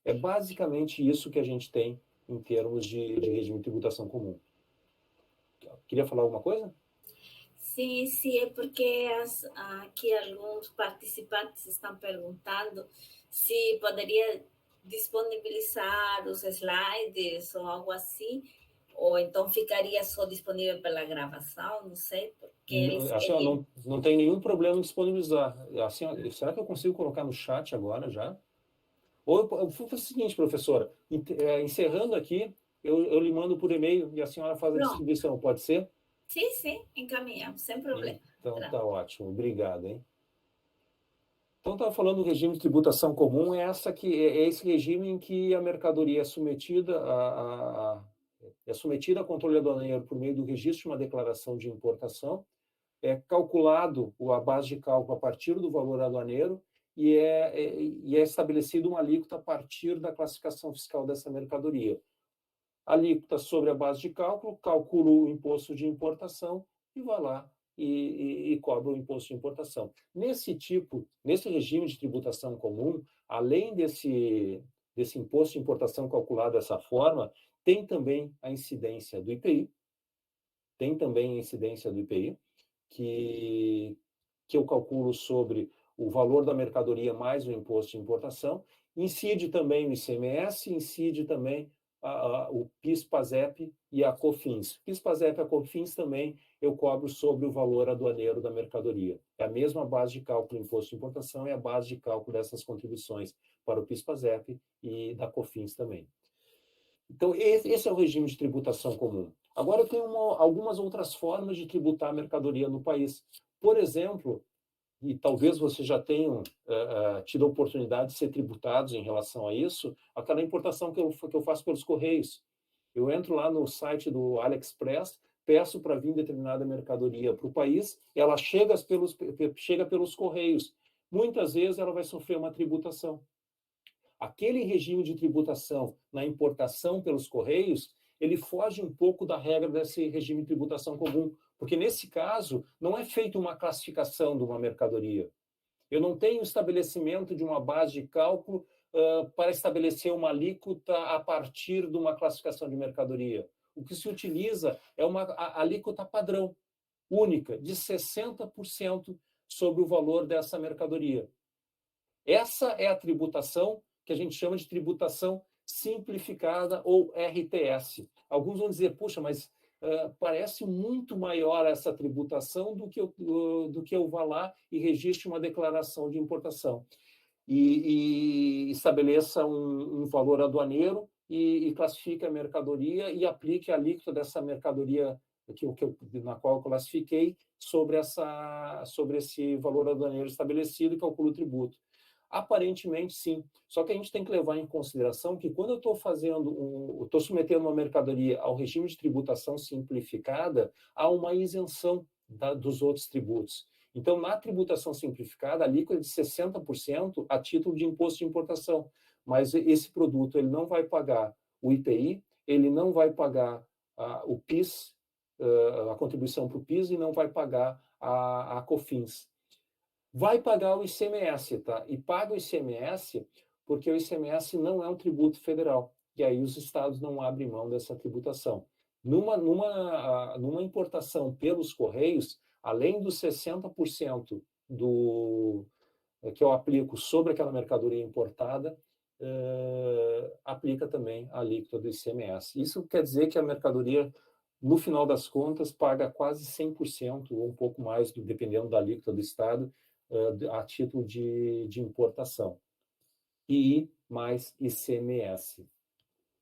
É basicamente isso que a gente tem em termos de regime de tributação comum. Queria falar alguma coisa? Sim, sim, é porque aqui alguns participantes estão perguntando se poderia disponibilizar os slides ou algo assim, ou então ficaria só disponível pela gravação, não sei, porque eles não tem nenhum problema em disponibilizar. Assim, será que eu consigo colocar no chat agora já? Ou eu faço o seguinte, professora, encerrando aqui, eu lhe mando por e-mail e a senhora faz a distribuição, pode ser? Sim, encaminhamos, sem problema. Então tá ótimo, obrigado, hein? Então, estava falando do regime de tributação comum, é esse regime em que a mercadoria é submetida a controle aduaneiro por meio do registro de uma declaração de importação, é calculado a base de cálculo a partir do valor aduaneiro e é estabelecida uma alíquota a partir da classificação fiscal dessa mercadoria. Alíquota sobre a base de cálculo, calcula o imposto de importação e vai lá e cobra o imposto de importação. Nesse regime de tributação comum, além desse imposto de importação calculado dessa forma, tem também a incidência do IPI, que eu calculo sobre o valor da mercadoria mais o imposto de importação, incide também o ICMS, incide também o PIS, PASEP e a COFINS. PIS, PASEP e a COFINS também eu cobro sobre o valor aduaneiro da mercadoria. É a mesma base de cálculo do imposto de importação, é a base de cálculo dessas contribuições para o PIS/PASEP e da COFINS também. Então, esse é o regime de tributação comum. Agora, eu tenho algumas outras formas de tributar a mercadoria no país. Por exemplo, e talvez vocês já tenham tido a oportunidade de ser tributados em relação a isso, aquela importação que eu faço pelos Correios. Eu entro lá no site do AliExpress, peço para vir determinada mercadoria para o país, ela chega pelos Correios. Muitas vezes ela vai sofrer uma tributação. Aquele regime de tributação na importação pelos Correios, ele foge um pouco da regra desse regime de tributação comum, porque nesse caso não é feita uma classificação de uma mercadoria. Eu não tenho estabelecimento de uma base de cálculo para estabelecer uma alíquota a partir de uma classificação de mercadoria. O que se utiliza é uma alíquota padrão, única, de 60% sobre o valor dessa mercadoria. Essa é a tributação que a gente chama de tributação simplificada ou RTS. Alguns vão dizer, puxa, mas parece muito maior essa tributação do que eu vá lá e registre uma declaração de importação e estabeleça um valor aduaneiro e classifique a mercadoria e aplique a alíquota dessa mercadoria na qual eu classifiquei sobre esse valor aduaneiro estabelecido e calculo o tributo. Aparentemente, sim. Só que a gente tem que levar em consideração que quando eu estou submetendo uma mercadoria ao regime de tributação simplificada, há uma isenção dos outros tributos. Então, na tributação simplificada, a alíquota é de 60% a título de imposto de importação. Mas esse produto ele não vai pagar o IPI, ele não vai pagar o PIS, a contribuição para o PIS, e não vai pagar a COFINS. Vai pagar o ICMS, tá? E paga o ICMS porque o ICMS não é um tributo federal. E aí os estados não abrem mão dessa tributação. Numa importação pelos Correios, além dos 60% que eu aplico sobre aquela mercadoria importada, aplica também a alíquota do ICMS. Isso quer dizer que a mercadoria, no final das contas, paga quase 100%, ou um pouco mais, dependendo da alíquota do estado, a título de importação. II mais ICMS.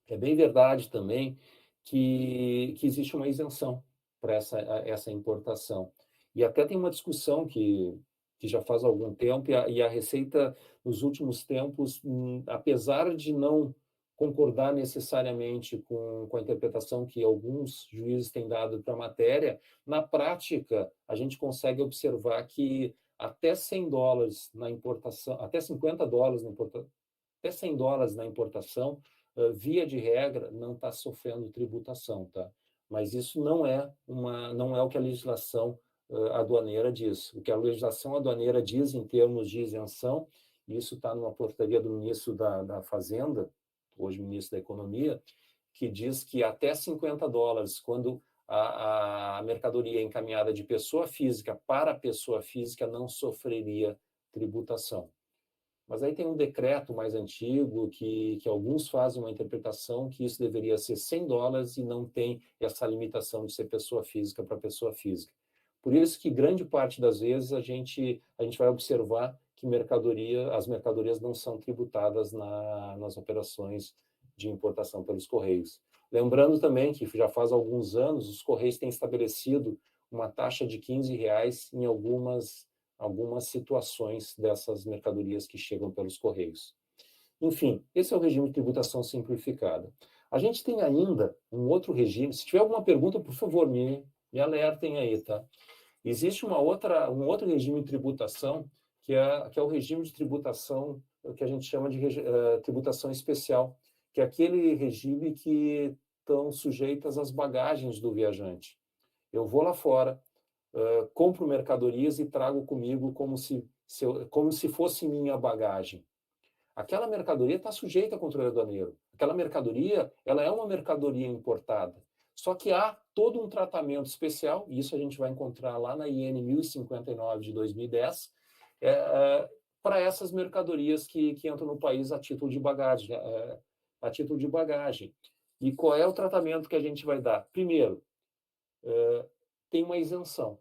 É bem verdade também que existe uma isenção para essa importação. E até tem uma discussão que já faz algum tempo, e a Receita, nos últimos tempos, apesar de não concordar necessariamente com a interpretação que alguns juízes têm dado para a matéria, na prática, a gente consegue observar que até $100 na importação, até $50 na importação, até $100 na importação, via de regra, não está sofrendo tributação, tá? Mas isso não é o que a legislação aduaneira diz. O que a legislação aduaneira diz em termos de isenção, e isso está numa portaria do ministro da Fazenda, hoje ministro da Economia, que diz que até $50, quando a mercadoria encaminhada de pessoa física para pessoa física, não sofreria tributação. Mas aí tem um decreto mais antigo que alguns fazem uma interpretação que isso deveria ser $100 e não tem essa limitação de ser pessoa física para pessoa física. Por isso que grande parte das vezes a gente vai observar que as mercadorias não são tributadas nas operações de importação pelos Correios. Lembrando também que já faz alguns anos os Correios têm estabelecido uma taxa de R$15 em algumas situações dessas mercadorias que chegam pelos Correios. Enfim, esse é o regime de tributação simplificada. A gente tem ainda um outro regime. Se tiver alguma pergunta, por favor, me alertem aí, tá? Existe um outro regime de tributação que é o regime de tributação que a gente chama de tributação especial, que é aquele regime que estão sujeitas às bagagens do viajante. Eu vou lá fora, compro mercadorias e trago comigo como se fosse minha bagagem. Aquela mercadoria está sujeita a controle aduaneiro. Aquela mercadoria, ela é uma mercadoria importada. Só que há todo um tratamento especial, e isso a gente vai encontrar lá na IN 1059 de 2010, para essas mercadorias que entram no país a título de bagagem. E qual é o tratamento que a gente vai dar? Primeiro, tem uma isenção.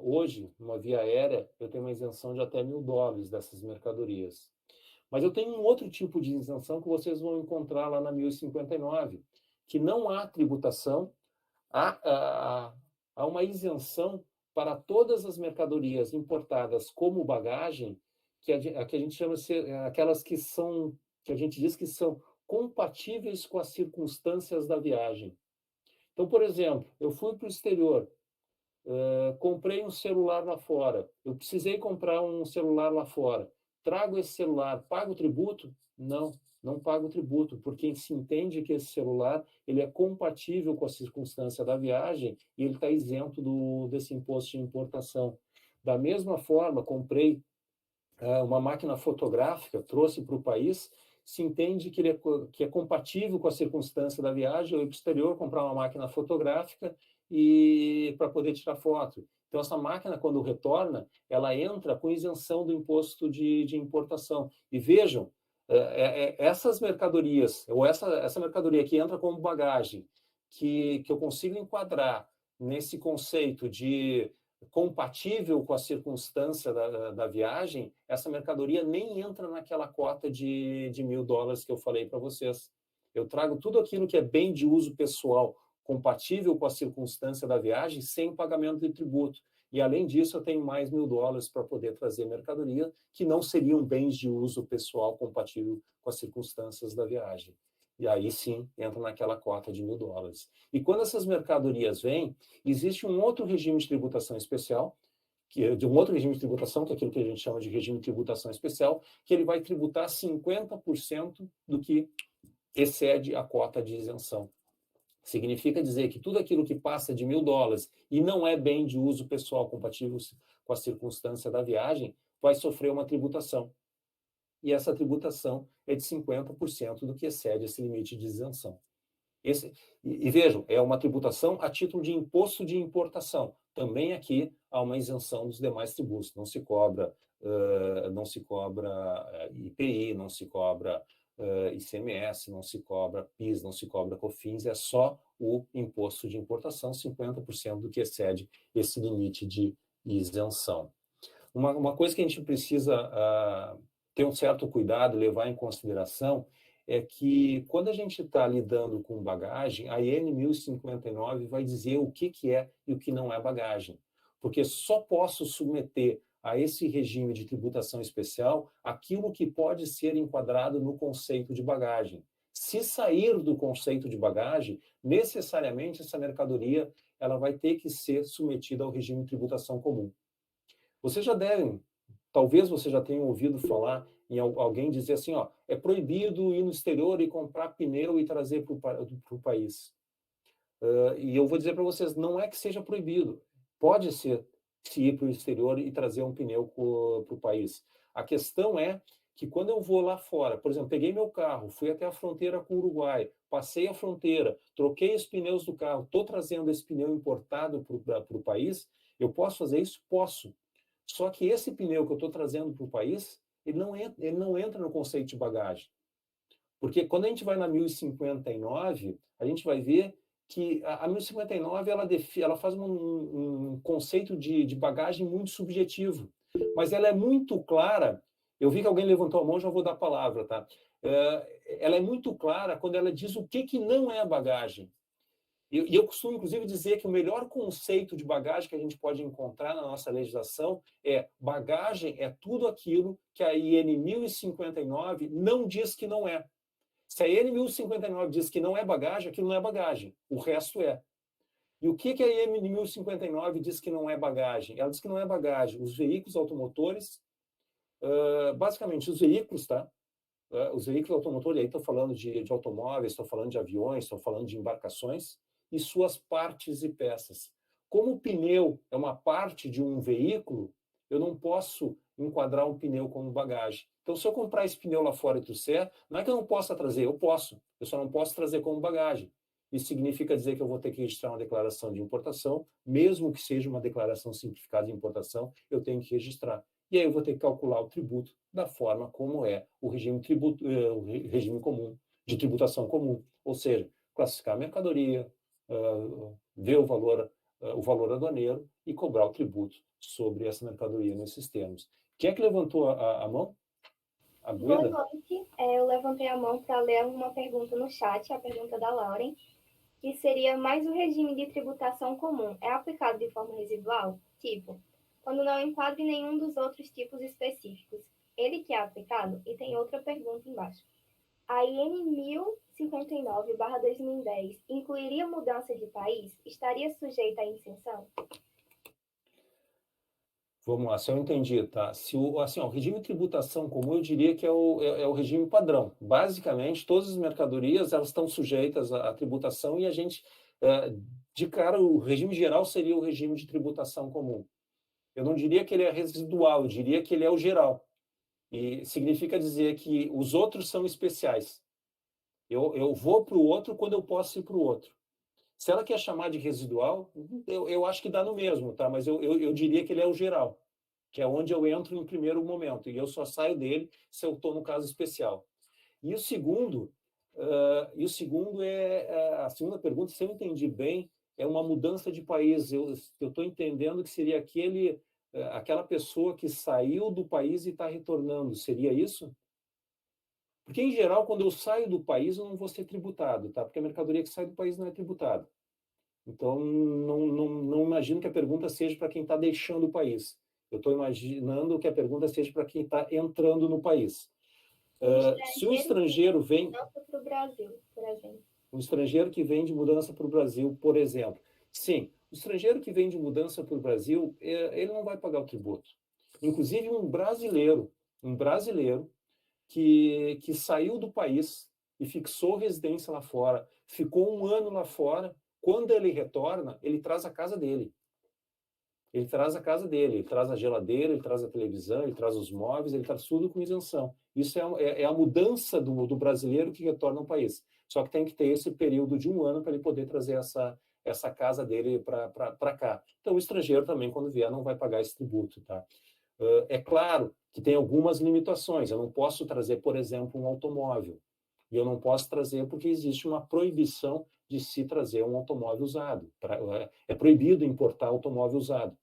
Hoje, numa via aérea, eu tenho uma isenção de até $1.000 dessas mercadorias. Mas eu tenho um outro tipo de isenção que vocês vão encontrar lá na 1059, que não há tributação, há uma isenção para todas as mercadorias importadas como bagagem, que a gente chama de aquelas que a gente diz que são compatíveis com as circunstâncias da viagem. Então, por exemplo, eu fui para o exterior, comprei um celular lá fora, eu precisei comprar um celular lá fora, trago esse celular, pago o tributo? Não pago o tributo, porque se entende que esse celular ele é compatível com a circunstância da viagem e ele está isento desse imposto de importação. Da mesma forma, comprei uma máquina fotográfica, trouxe para o país, se entende que é compatível com a circunstância da viagem, eu ir para o exterior comprar uma máquina fotográfica e para poder tirar foto. Então, essa máquina, quando retorna, ela entra com isenção do imposto de importação. E vejam, essas mercadorias, ou essa mercadoria que entra como bagagem, que eu consigo enquadrar nesse conceito de compatível com a circunstância da viagem, essa mercadoria nem entra naquela cota de $1.000 que eu falei para vocês. Eu trago tudo aquilo que é bem de uso pessoal, compatível com a circunstância da viagem, sem pagamento de tributo. E, além disso, eu tenho mais $1.000 para poder trazer mercadoria que não seriam bens de uso pessoal compatível com as circunstâncias da viagem. E aí, sim, entra naquela cota de $1.000. E quando essas mercadorias vêm, existe um outro regime de tributação especial, que é aquilo que a gente chama de regime de tributação especial, que ele vai tributar 50% do que excede a cota de isenção. Significa dizer que tudo aquilo que passa de $1.000 e não é bem de uso pessoal compatível com a circunstância da viagem, vai sofrer uma tributação. E essa tributação é de 50% do que excede esse limite de isenção. E vejam, é uma tributação a título de imposto de importação. Também aqui há uma isenção dos demais tributos. Não se cobra IPI, não se cobra ICMS, não se cobra PIS, não se cobra COFINS, é só o imposto de importação, 50% do que excede esse limite de isenção. Uma coisa que a gente precisa ter um certo cuidado, levar em consideração, é que quando a gente está lidando com bagagem, a IN 1059 vai dizer o que é e o que não é bagagem. Porque só posso submeter a esse regime de tributação especial aquilo que pode ser enquadrado no conceito de bagagem. Se sair do conceito de bagagem, necessariamente essa mercadoria ela vai ter que ser submetida ao regime de tributação comum. Vocês já devem, talvez você já tenha ouvido falar em alguém dizer assim, é proibido ir no exterior e comprar pneu e trazer para o país. E eu vou dizer para vocês, não é que seja proibido. Pode ser se ir para o exterior e trazer um pneu para o país. A questão é que quando eu vou lá fora, por exemplo, peguei meu carro, fui até a fronteira com o Uruguai, passei a fronteira, troquei os pneus do carro, estou trazendo esse pneu importado para o país, eu posso fazer isso? Posso. Só que esse pneu que eu estou trazendo para o país, ele não entra no conceito de bagagem. Porque quando a gente vai na 1059, a gente vai ver que a 1059 ela faz um conceito de bagagem muito subjetivo. Mas ela é muito clara. Eu vi que alguém levantou a mão, já vou dar a palavra, tá? Ela é muito clara quando ela diz o que não é bagagem. E eu costumo, inclusive, dizer que o melhor conceito de bagagem que a gente pode encontrar na nossa legislação é bagagem é tudo aquilo que a IN 1059 não diz que não é. Se a IN 1059 diz que não é bagagem, aquilo não é bagagem. O resto é. E o que a IN 1059 diz que não é bagagem? Ela diz que não é bagagem. Os veículos automotores, basicamente os veículos, tá? Os veículos automotores, aí estou falando de automóveis, estou falando de aviões, estou falando de embarcações, e suas partes e peças. Como o pneu é uma parte de um veículo, eu não posso enquadrar um pneu como bagagem. Então, se eu comprar esse pneu lá fora e trouxer, não é que eu não possa trazer, eu posso. Eu só não posso trazer como bagagem. Isso significa dizer que eu vou ter que registrar uma declaração de importação, mesmo que seja uma declaração simplificada de importação, eu tenho que registrar. E aí eu vou ter que calcular o tributo da forma como é o regime comum, de tributação comum. Ou seja, classificar a mercadoria, ver o valor o valor aduaneiro e cobrar o tributo sobre essa mercadoria nesses termos. Quem é que levantou a mão? A Boa Guida? noite. Eu levantei a mão para ler uma pergunta no chat, a pergunta da Lauren, que seria: mais o regime de tributação comum é aplicado de forma residual? Tipo, quando não enquadra em nenhum dos outros tipos específicos, ele que é aplicado? E tem outra pergunta embaixo. A IN 1059/2010 incluiria mudança de país? Estaria sujeita à isenção? Vamos lá, se eu entendi, tá? Se o regime de tributação comum, eu diria que é o regime padrão. Basicamente, todas as mercadorias elas estão sujeitas à tributação e a gente, de cara, o regime geral seria o regime de tributação comum. Eu não diria que ele é residual, eu diria que ele é o geral. E significa dizer que os outros são especiais. Eu vou para o outro quando eu posso ir para o outro. Se ela quer chamar de residual, eu acho que dá no mesmo, tá? Mas eu diria que ele é o geral, que é onde eu entro em primeiro momento, e eu só saio dele se eu estou no caso especial. E o segundo a segunda pergunta, se eu entendi bem, é uma mudança de país. Eu estou entendendo que seria aquela pessoa que saiu do país e está retornando. Seria isso? Porque, em geral, quando eu saio do país, eu não vou ser tributado, tá? Porque a mercadoria que sai do país não é tributada. Então, não imagino que a pergunta seja para quem está deixando o país. Eu estou imaginando que a pergunta seja para quem está entrando no país. Se o estrangeiro vem... Mudança para o Brasil, por exemplo. Um estrangeiro que vem de mudança para o Brasil, por exemplo. Sim, o estrangeiro que vem de mudança para o Brasil, ele não vai pagar o tributo. Inclusive, um brasileiro que saiu do país e fixou residência lá fora, ficou um ano lá fora, quando ele retorna, ele traz a casa dele. Ele traz a casa dele, ele traz a geladeira, ele traz a televisão, ele traz os móveis, ele traz tudo com isenção. Isso é a mudança do brasileiro que retorna ao país. Só que tem que ter esse período de um ano para ele poder trazer essa casa dele para cá. Então, o estrangeiro também, quando vier, não vai pagar esse tributo, tá? É claro que tem algumas limitações. Eu não posso trazer, por exemplo, um automóvel. E eu não posso trazer porque existe uma proibição de se trazer um automóvel usado. É proibido importar automóvel usado.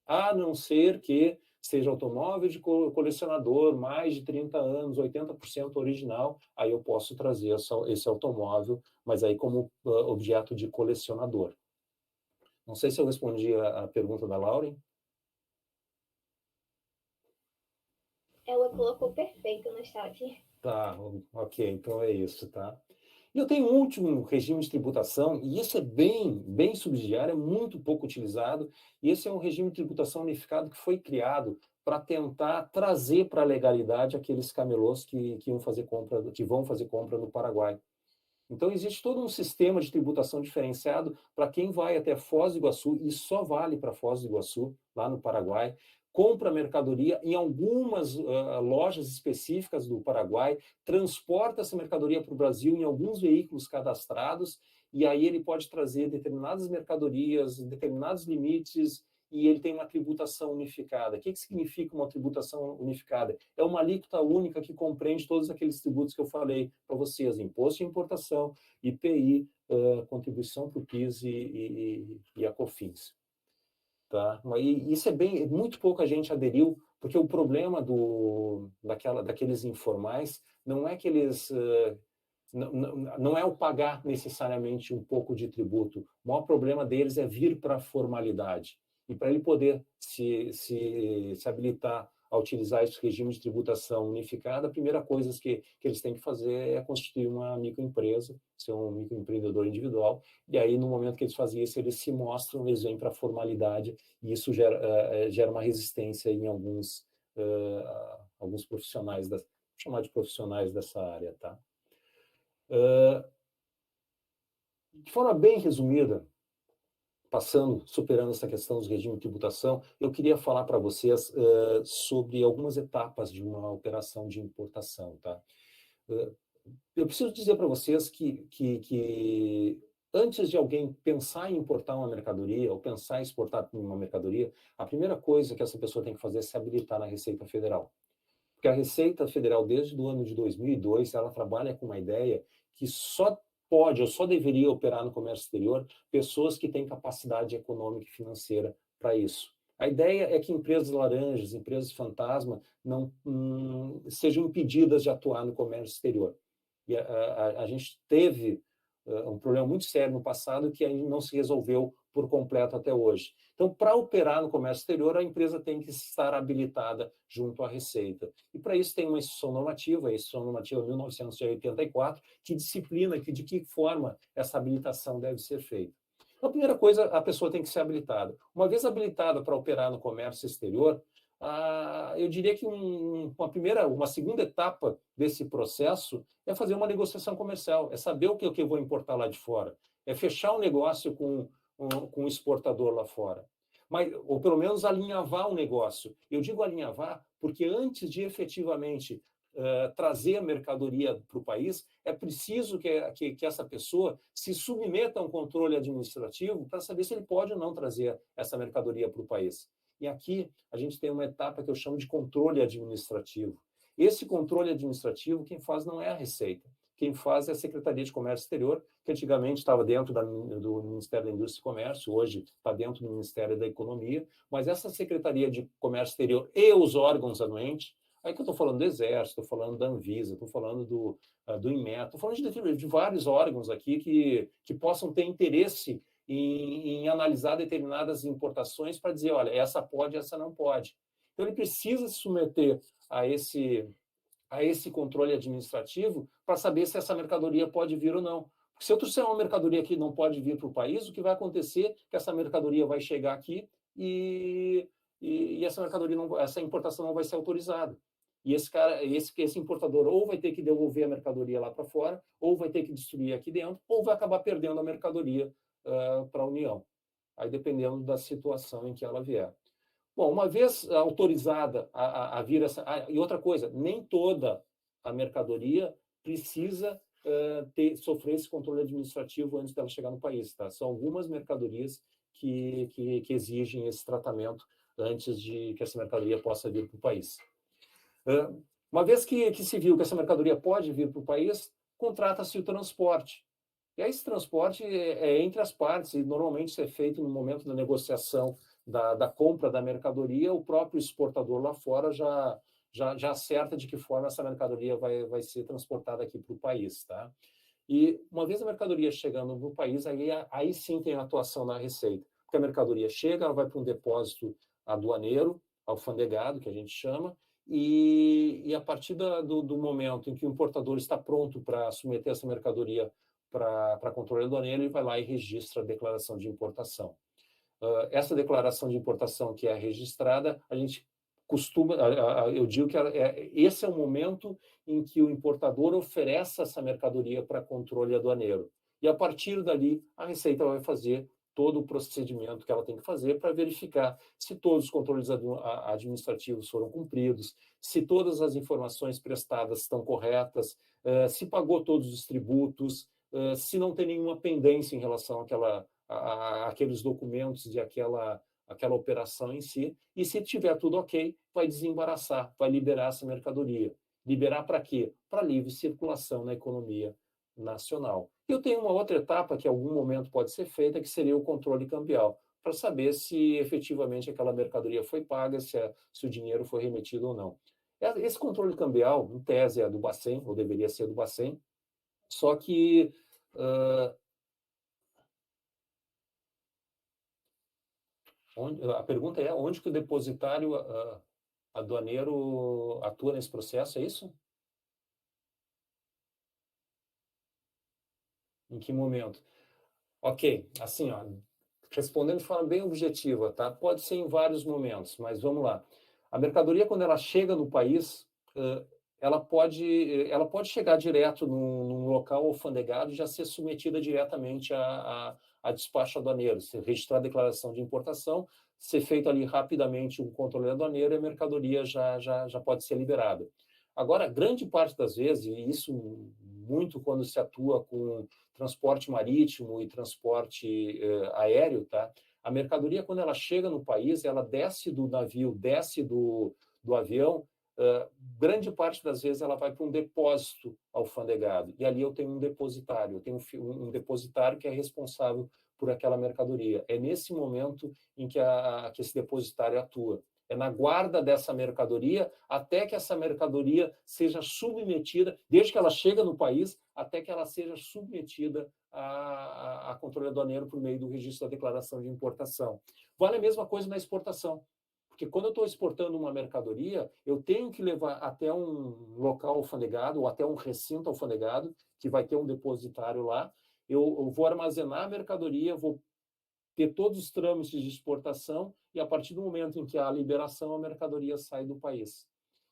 A não ser que seja automóvel de colecionador, mais de 30 anos, 80% original, aí eu posso trazer esse automóvel, mas aí como objeto de colecionador. Não sei se eu respondi a pergunta da Lauren. Ela colocou perfeito no chat. Tá, ok, então é isso, tá? E eu tenho um último regime de tributação, e isso é bem subsidiário, é muito pouco utilizado, e esse é um regime de tributação unificado que foi criado para tentar trazer para a legalidade aqueles camelôs que vão fazer compra no Paraguai. Então, existe todo um sistema de tributação diferenciado para quem vai até Foz do Iguaçu, e só vale para Foz do Iguaçu, lá no Paraguai, compra mercadoria em algumas lojas específicas do Paraguai, transporta essa mercadoria para o Brasil em alguns veículos cadastrados, e aí ele pode trazer determinadas mercadorias, determinados limites, e ele tem uma tributação unificada. O que significa uma tributação unificada? É uma alíquota única que compreende todos aqueles tributos que eu falei para vocês: imposto de importação, IPI, contribuição para o PIS e a COFINS. Tá? E isso muito pouca gente aderiu, porque o problema daqueles informais não é que eles... não é o pagar necessariamente um pouco de tributo. O maior problema deles é vir para a formalidade. E para ele poder se habilitar a utilizar esse regime de tributação unificada, a primeira coisa que eles têm que fazer é constituir uma microempresa, ser um microempreendedor individual, e aí no momento que eles fazem isso, eles se mostram, eles vêm para a formalidade, e isso gera uma resistência em alguns profissionais, vou chamar de profissionais dessa área, tá? De forma bem resumida, superando essa questão dos regimes de tributação, eu queria falar para vocês sobre algumas etapas de uma operação de importação, tá? Eu preciso dizer para vocês que antes de alguém pensar em importar uma mercadoria ou pensar em exportar uma mercadoria, a primeira coisa que essa pessoa tem que fazer é se habilitar na Receita Federal. Porque a Receita Federal, desde o ano de 2002, ela trabalha com uma ideia que só pode ou só deveria operar no comércio exterior pessoas que têm capacidade econômica e financeira para isso. A ideia é que empresas laranjas, empresas fantasma, não sejam impedidas de atuar no comércio exterior. E a gente teve um problema muito sério no passado que ainda não se resolveu por completo até hoje. Então, para operar no comércio exterior, a empresa tem que estar habilitada junto à Receita. E para isso tem uma instrução normativa, a instrução normativa 1984, que disciplina de que forma essa habilitação deve ser feita. A primeira coisa, a pessoa tem que ser habilitada. Uma vez habilitada para operar no comércio exterior, eu diria que uma segunda etapa desse processo é fazer uma negociação comercial, é saber o que eu vou importar lá de fora, é fechar um negócio com um exportador lá fora. Ou pelo menos alinhavar o negócio. Eu digo alinhavar porque antes de efetivamente trazer a mercadoria para o país, é preciso que essa pessoa se submeta a um controle administrativo para saber se ele pode ou não trazer essa mercadoria para o país. E aqui a gente tem uma etapa que eu chamo de controle administrativo. Esse controle administrativo, quem faz não é a Receita. Quem faz é a Secretaria de Comércio Exterior, que antigamente estava dentro do Ministério da Indústria e Comércio, hoje está dentro do Ministério da Economia, mas essa Secretaria de Comércio Exterior e os órgãos anuentes, aí que eu estou falando do Exército, estou falando da Anvisa, estou falando do INMET, estou falando de vários órgãos aqui que possam ter interesse em analisar determinadas importações para dizer, olha, essa pode, essa não pode. Então, ele precisa se submeter a esse controle administrativo para saber se essa mercadoria pode vir ou não. Porque se eu trouxer uma mercadoria que não pode vir para o país, o que vai acontecer é que essa mercadoria vai chegar aqui e essa importação não vai ser autorizada. E esse importador ou vai ter que devolver a mercadoria lá para fora, ou vai ter que destruir aqui dentro, ou vai acabar perdendo a mercadoria para a União. Aí dependendo da situação em que ela vier. Bom, uma vez autorizada a vir essa... e outra coisa, nem toda a mercadoria precisa sofrer esse controle administrativo antes dela chegar no país. Tá? São algumas mercadorias que exigem esse tratamento antes de que essa mercadoria possa vir para o país. Uma vez que se viu que essa mercadoria pode vir para o país, contrata-se o transporte. E aí esse transporte é entre as partes e normalmente isso é feito no momento da negociação da compra da mercadoria, o próprio exportador lá fora já acerta de que forma essa mercadoria vai ser transportada aqui para o país. Tá? E uma vez a mercadoria chegando no país, aí sim tem a atuação na Receita. Porque a mercadoria chega, ela vai para um depósito aduaneiro, alfandegado, que a gente chama, e a partir do momento em que o importador está pronto para submeter essa mercadoria para controle aduaneiro, ele vai lá e registra a declaração de importação. Essa declaração de importação que é registrada, a gente costuma, eu digo que esse é o momento em que o importador oferece essa mercadoria para controle aduaneiro. E a partir dali, a Receita vai fazer todo o procedimento que ela tem que fazer para verificar se todos os controles administrativos foram cumpridos, se todas as informações prestadas estão corretas, se pagou todos os tributos, se não tem nenhuma pendência em relação àqueles documentos de aquela operação em si, e se tiver tudo ok, vai desembaraçar, vai liberar essa mercadoria. Liberar para quê? Para livre circulação na economia nacional. Eu tenho uma outra etapa que em algum momento pode ser feita, que seria o controle cambial, para saber se efetivamente aquela mercadoria foi paga, se o dinheiro foi remetido ou não. Esse controle cambial, em tese, é do Bacen, ou deveria ser do Bacen, só que a pergunta é onde que o depositário aduaneiro atua nesse processo, é isso? Em que momento? Ok, assim, respondendo de forma bem objetiva, tá? Pode ser em vários momentos, mas vamos lá. A mercadoria, quando ela chega no país, ela pode chegar direto num local alfandegado e já ser submetida diretamente a despacho aduaneiro, se registrar a declaração de importação, ser feito ali rapidamente um controle aduaneiro e a mercadoria já pode ser liberada. Agora, grande parte das vezes, e isso muito quando se atua com transporte marítimo e transporte aéreo, tá? A mercadoria, quando ela chega no país, ela desce do navio, desce do avião, grande parte das vezes ela vai para um depósito alfandegado, e ali eu tenho um depositário, eu tenho um depositário que é responsável por aquela mercadoria. É nesse momento em que esse depositário atua. É na guarda dessa mercadoria até que essa mercadoria seja submetida, desde que ela chega no país, até que ela seja submetida a controle aduaneiro por meio do registro da declaração de importação. Vale a mesma coisa na exportação. Porque quando eu estou exportando uma mercadoria, eu tenho que levar até um local alfandegado ou até um recinto alfandegado, que vai ter um depositário lá. Eu vou armazenar a mercadoria, vou ter todos os trâmites de exportação e, a partir do momento em que há a liberação, a mercadoria sai do país.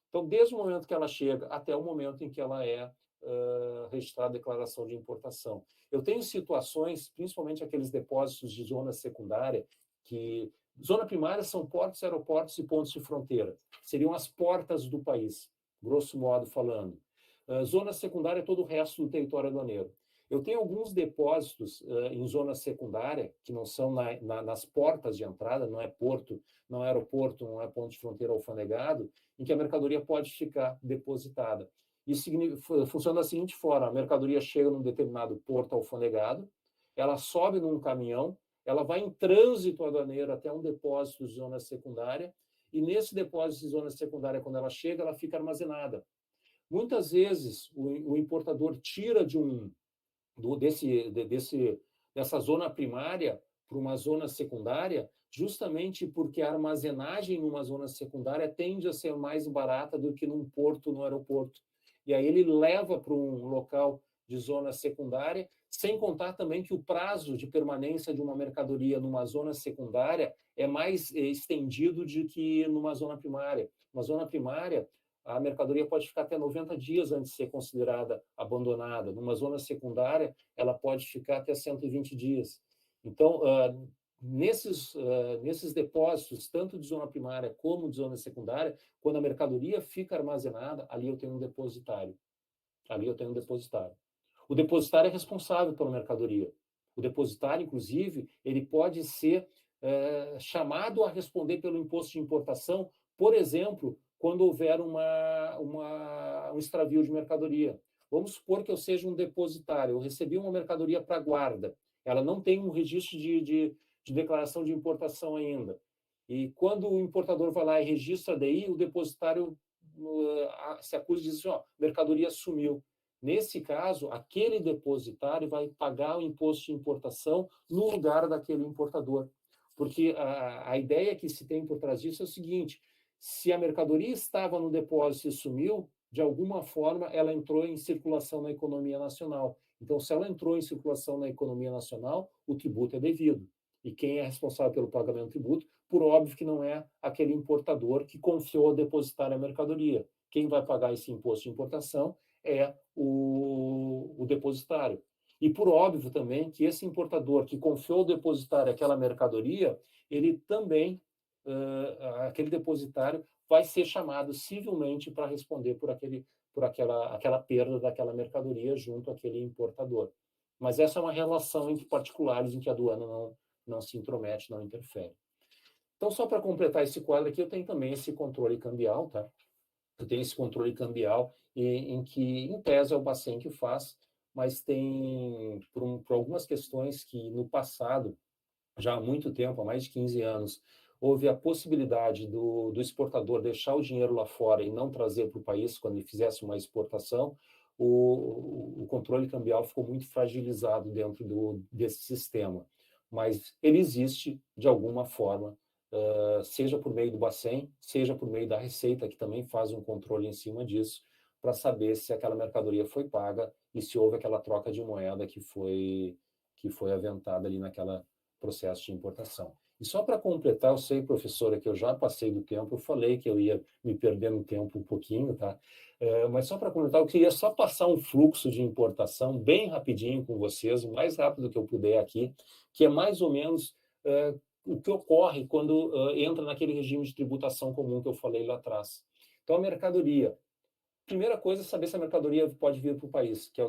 Então, desde o momento que ela chega até o momento em que ela é registrada a declaração de importação. Eu tenho situações, principalmente aqueles depósitos de zona secundária, que zona primária são portos, aeroportos e pontos de fronteira. Seriam as portas do país, grosso modo falando. Zona secundária é todo o resto do território aduaneiro. Eu tenho alguns depósitos em zona secundária, que não são nas portas de entrada, não é porto, não é aeroporto, não é ponto de fronteira alfandegado, em que a mercadoria pode ficar depositada. Isso funciona da seguinte forma: a mercadoria chega num determinado porto alfandegado, ela sobe num caminhão, ela vai em trânsito aduaneiro até um depósito de zona secundária, e nesse depósito de zona secundária, quando ela chega, ela fica armazenada. Muitas vezes, o importador tira dessa zona primária para uma zona secundária, justamente porque a armazenagem numa zona secundária tende a ser mais barata do que num porto, no aeroporto. E aí ele leva para um local de zona secundária, sem contar também que o prazo de permanência de uma mercadoria numa zona secundária é mais estendido do que numa zona primária. Uma zona primária, a mercadoria pode ficar até 90 dias antes de ser considerada abandonada. Numa zona secundária, ela pode ficar até 120 dias. Então, nesses depósitos, tanto de zona primária como de zona secundária, quando a mercadoria fica armazenada, ali eu tenho um depositário. O depositário é responsável pela mercadoria. O depositário, inclusive, ele pode ser chamado a responder pelo imposto de importação, por exemplo, quando houver um extravio de mercadoria. Vamos supor que eu seja um depositário, eu recebi uma mercadoria para guarda, ela não tem um registro de declaração de importação ainda. E quando o importador vai lá e registra a DI, o depositário se acusa e diz assim, mercadoria sumiu. Nesse caso, aquele depositário vai pagar o imposto de importação no lugar daquele importador. Porque a ideia que se tem por trás disso é o seguinte: se a mercadoria estava no depósito e sumiu, de alguma forma ela entrou em circulação na economia nacional. Então, se ela entrou em circulação na economia nacional, o tributo é devido. E quem é responsável pelo pagamento do tributo, por óbvio que não é aquele importador que confiou a depositar a mercadoria. Quem vai pagar esse imposto de importação é o depositário. E por óbvio também que esse importador que confiou depositar aquela mercadoria, ele também, aquele depositário, vai ser chamado civilmente para responder por aquela perda daquela mercadoria junto àquele importador. Mas essa é uma relação entre particulares em que a aduana não se intromete, não interfere. Então, só para completar esse quadro aqui, eu tenho também esse controle cambial, tá? Eu tenho esse controle cambial em que, em tese, é o Bacen que faz, mas tem, por algumas questões que, no passado, já há muito tempo, há mais de 15 anos, houve a possibilidade do exportador deixar o dinheiro lá fora e não trazer para o país quando ele fizesse uma exportação. O controle cambial ficou muito fragilizado dentro desse sistema. Mas ele existe, de alguma forma, seja por meio do Bacen, seja por meio da Receita, que também faz um controle em cima disso, para saber se aquela mercadoria foi paga e se houve aquela troca de moeda que foi aventada ali naquele processo de importação. E só para completar, eu sei, professora, que eu já passei do tempo, eu falei que eu ia me perder no tempo um pouquinho, tá? Mas só para completar, eu queria só passar um fluxo de importação bem rapidinho com vocês, o mais rápido que eu puder aqui, que é mais ou menos o que ocorre quando entra naquele regime de tributação comum que eu falei lá atrás. Então, a mercadoria. Primeira coisa é saber se a mercadoria pode vir para o país, que é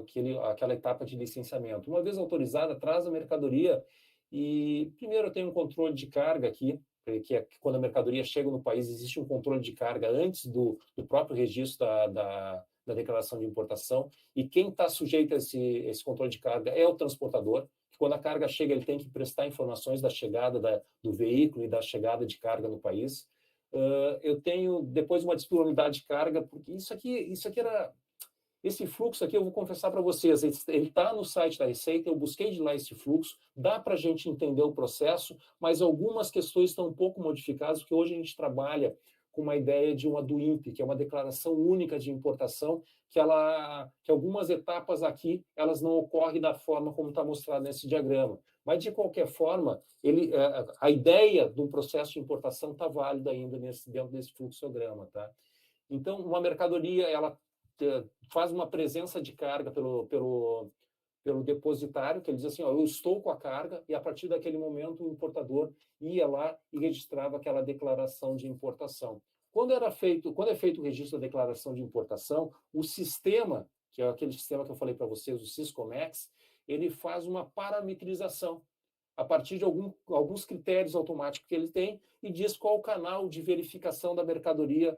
aquela etapa de licenciamento. Uma vez autorizada, traz a mercadoria e, primeiro, eu tenho um controle de carga aqui, que é quando a mercadoria chega no país, existe um controle de carga antes do próprio registro da declaração de importação, e quem está sujeito a esse controle de carga é o transportador, que quando a carga chega, ele tem que prestar informações da chegada do veículo e da chegada de carga no país. Eu tenho, depois, uma disponibilidade de carga, porque esse fluxo aqui, eu vou confessar para vocês, ele está no site da Receita, eu busquei de lá esse fluxo, dá para a gente entender o processo, mas algumas questões estão um pouco modificadas, porque hoje a gente trabalha com uma ideia de uma DUIMP, que é uma declaração única de importação, que algumas etapas aqui, elas não ocorrem da forma como está mostrado nesse diagrama. Mas, de qualquer forma, a ideia do processo de importação está válida ainda dentro desse fluxograma. Tá? Então, uma mercadoria, ela faz uma presença de carga pelo depositário, que ele diz assim, eu estou com a carga, e a partir daquele momento o importador ia lá e registrava aquela declaração de importação. Quando é feito o registro da declaração de importação, o sistema, que é aquele sistema que eu falei para vocês, o Syscomex, ele faz uma parametrização a partir de alguns critérios automáticos que ele tem e diz qual o canal de verificação da mercadoria,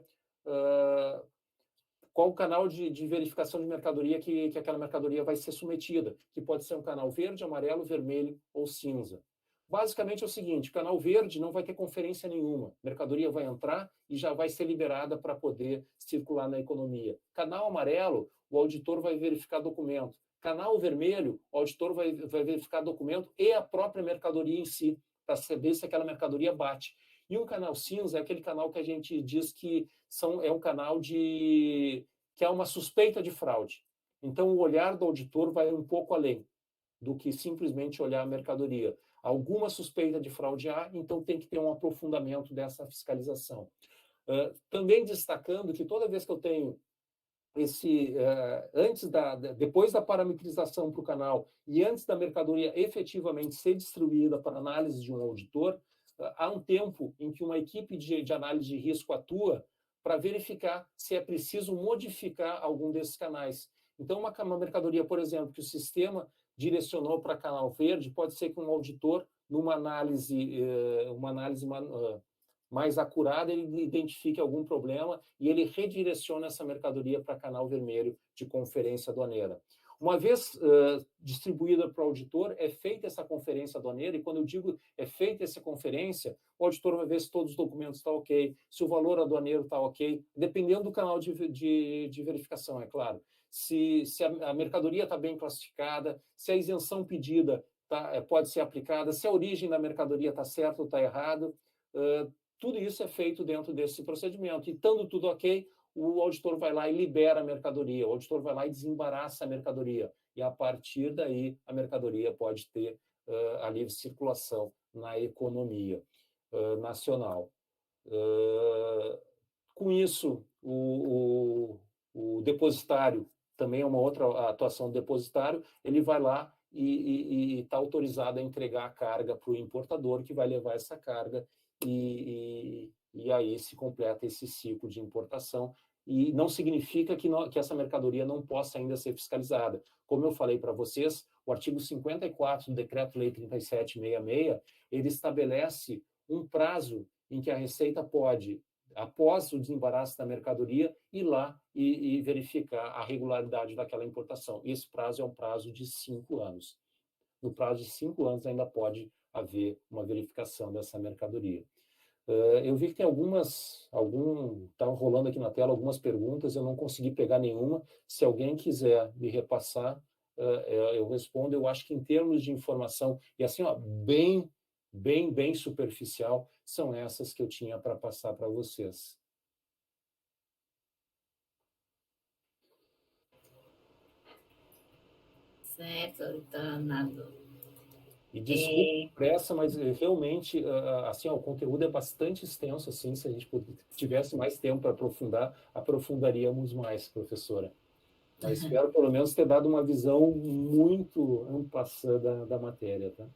qual o canal de verificação de mercadoria que aquela mercadoria vai ser submetida, que pode ser um canal verde, amarelo, vermelho ou cinza. Basicamente é o seguinte, o canal verde não vai ter conferência nenhuma, a mercadoria vai entrar e já vai ser liberada para poder circular na economia. Canal amarelo, o auditor vai verificar documento. Canal vermelho, o auditor vai verificar documento e a própria mercadoria em si, para saber se aquela mercadoria bate. E um canal cinza é aquele canal que a gente diz que é um canal que há uma suspeita de fraude. Então, o olhar do auditor vai um pouco além do que simplesmente olhar a mercadoria. Alguma suspeita de fraude há, então tem que ter um aprofundamento dessa fiscalização. Também destacando que toda vez que eu tenho depois da parametrização para o canal e antes da mercadoria efetivamente ser distribuída para análise de um auditor, há um tempo em que uma equipe de análise de risco atua para verificar se é preciso modificar algum desses canais. Então, uma mercadoria, por exemplo, que o sistema direcionou para canal verde, pode ser que um auditor, numa análise mais acurada, ele identifique algum problema e ele redireciona essa mercadoria para canal vermelho de conferência aduaneira. Uma vez distribuída para o auditor, é feita essa conferência aduaneira, e quando eu digo é feita essa conferência, o auditor vai ver se todos os documentos estão ok, se o valor aduaneiro está ok, dependendo do canal de verificação, é claro. Se a mercadoria está bem classificada, se a isenção pedida pode ser aplicada, se a origem da mercadoria está certa ou está errado, tudo isso é feito dentro desse procedimento. E estando tudo ok, o auditor vai lá e libera a mercadoria, o auditor vai lá e desembaraça a mercadoria, e a partir daí a mercadoria pode ter a livre circulação na economia nacional. Com isso, o depositário, também é uma outra atuação do depositário, ele vai lá e está autorizado a entregar a carga para o importador, que vai levar essa carga e aí se completa esse ciclo de importação, e não significa que essa mercadoria não possa ainda ser fiscalizada. Como eu falei para vocês, o artigo 54 do Decreto-Lei 3766, ele estabelece um prazo em que a Receita pode, após o desembaraço da mercadoria, ir lá e verificar a regularidade daquela importação. Esse prazo é um prazo de 5 anos. No prazo de 5 anos ainda pode haver uma verificação dessa mercadoria. Eu vi que tem está rolando aqui na tela algumas perguntas, eu não consegui pegar nenhuma. Se alguém quiser me repassar, eu respondo. Eu acho que em termos de informação, e assim, bem superficial, são essas que eu tinha para passar para vocês. Certo, Leonardo. E desculpa a pressa, mas realmente, assim, o conteúdo é bastante extenso, assim, se a gente tivesse mais tempo para aprofundar, aprofundaríamos mais, professora. Mas espero, pelo menos, ter dado uma visão muito ampla da matéria, tá?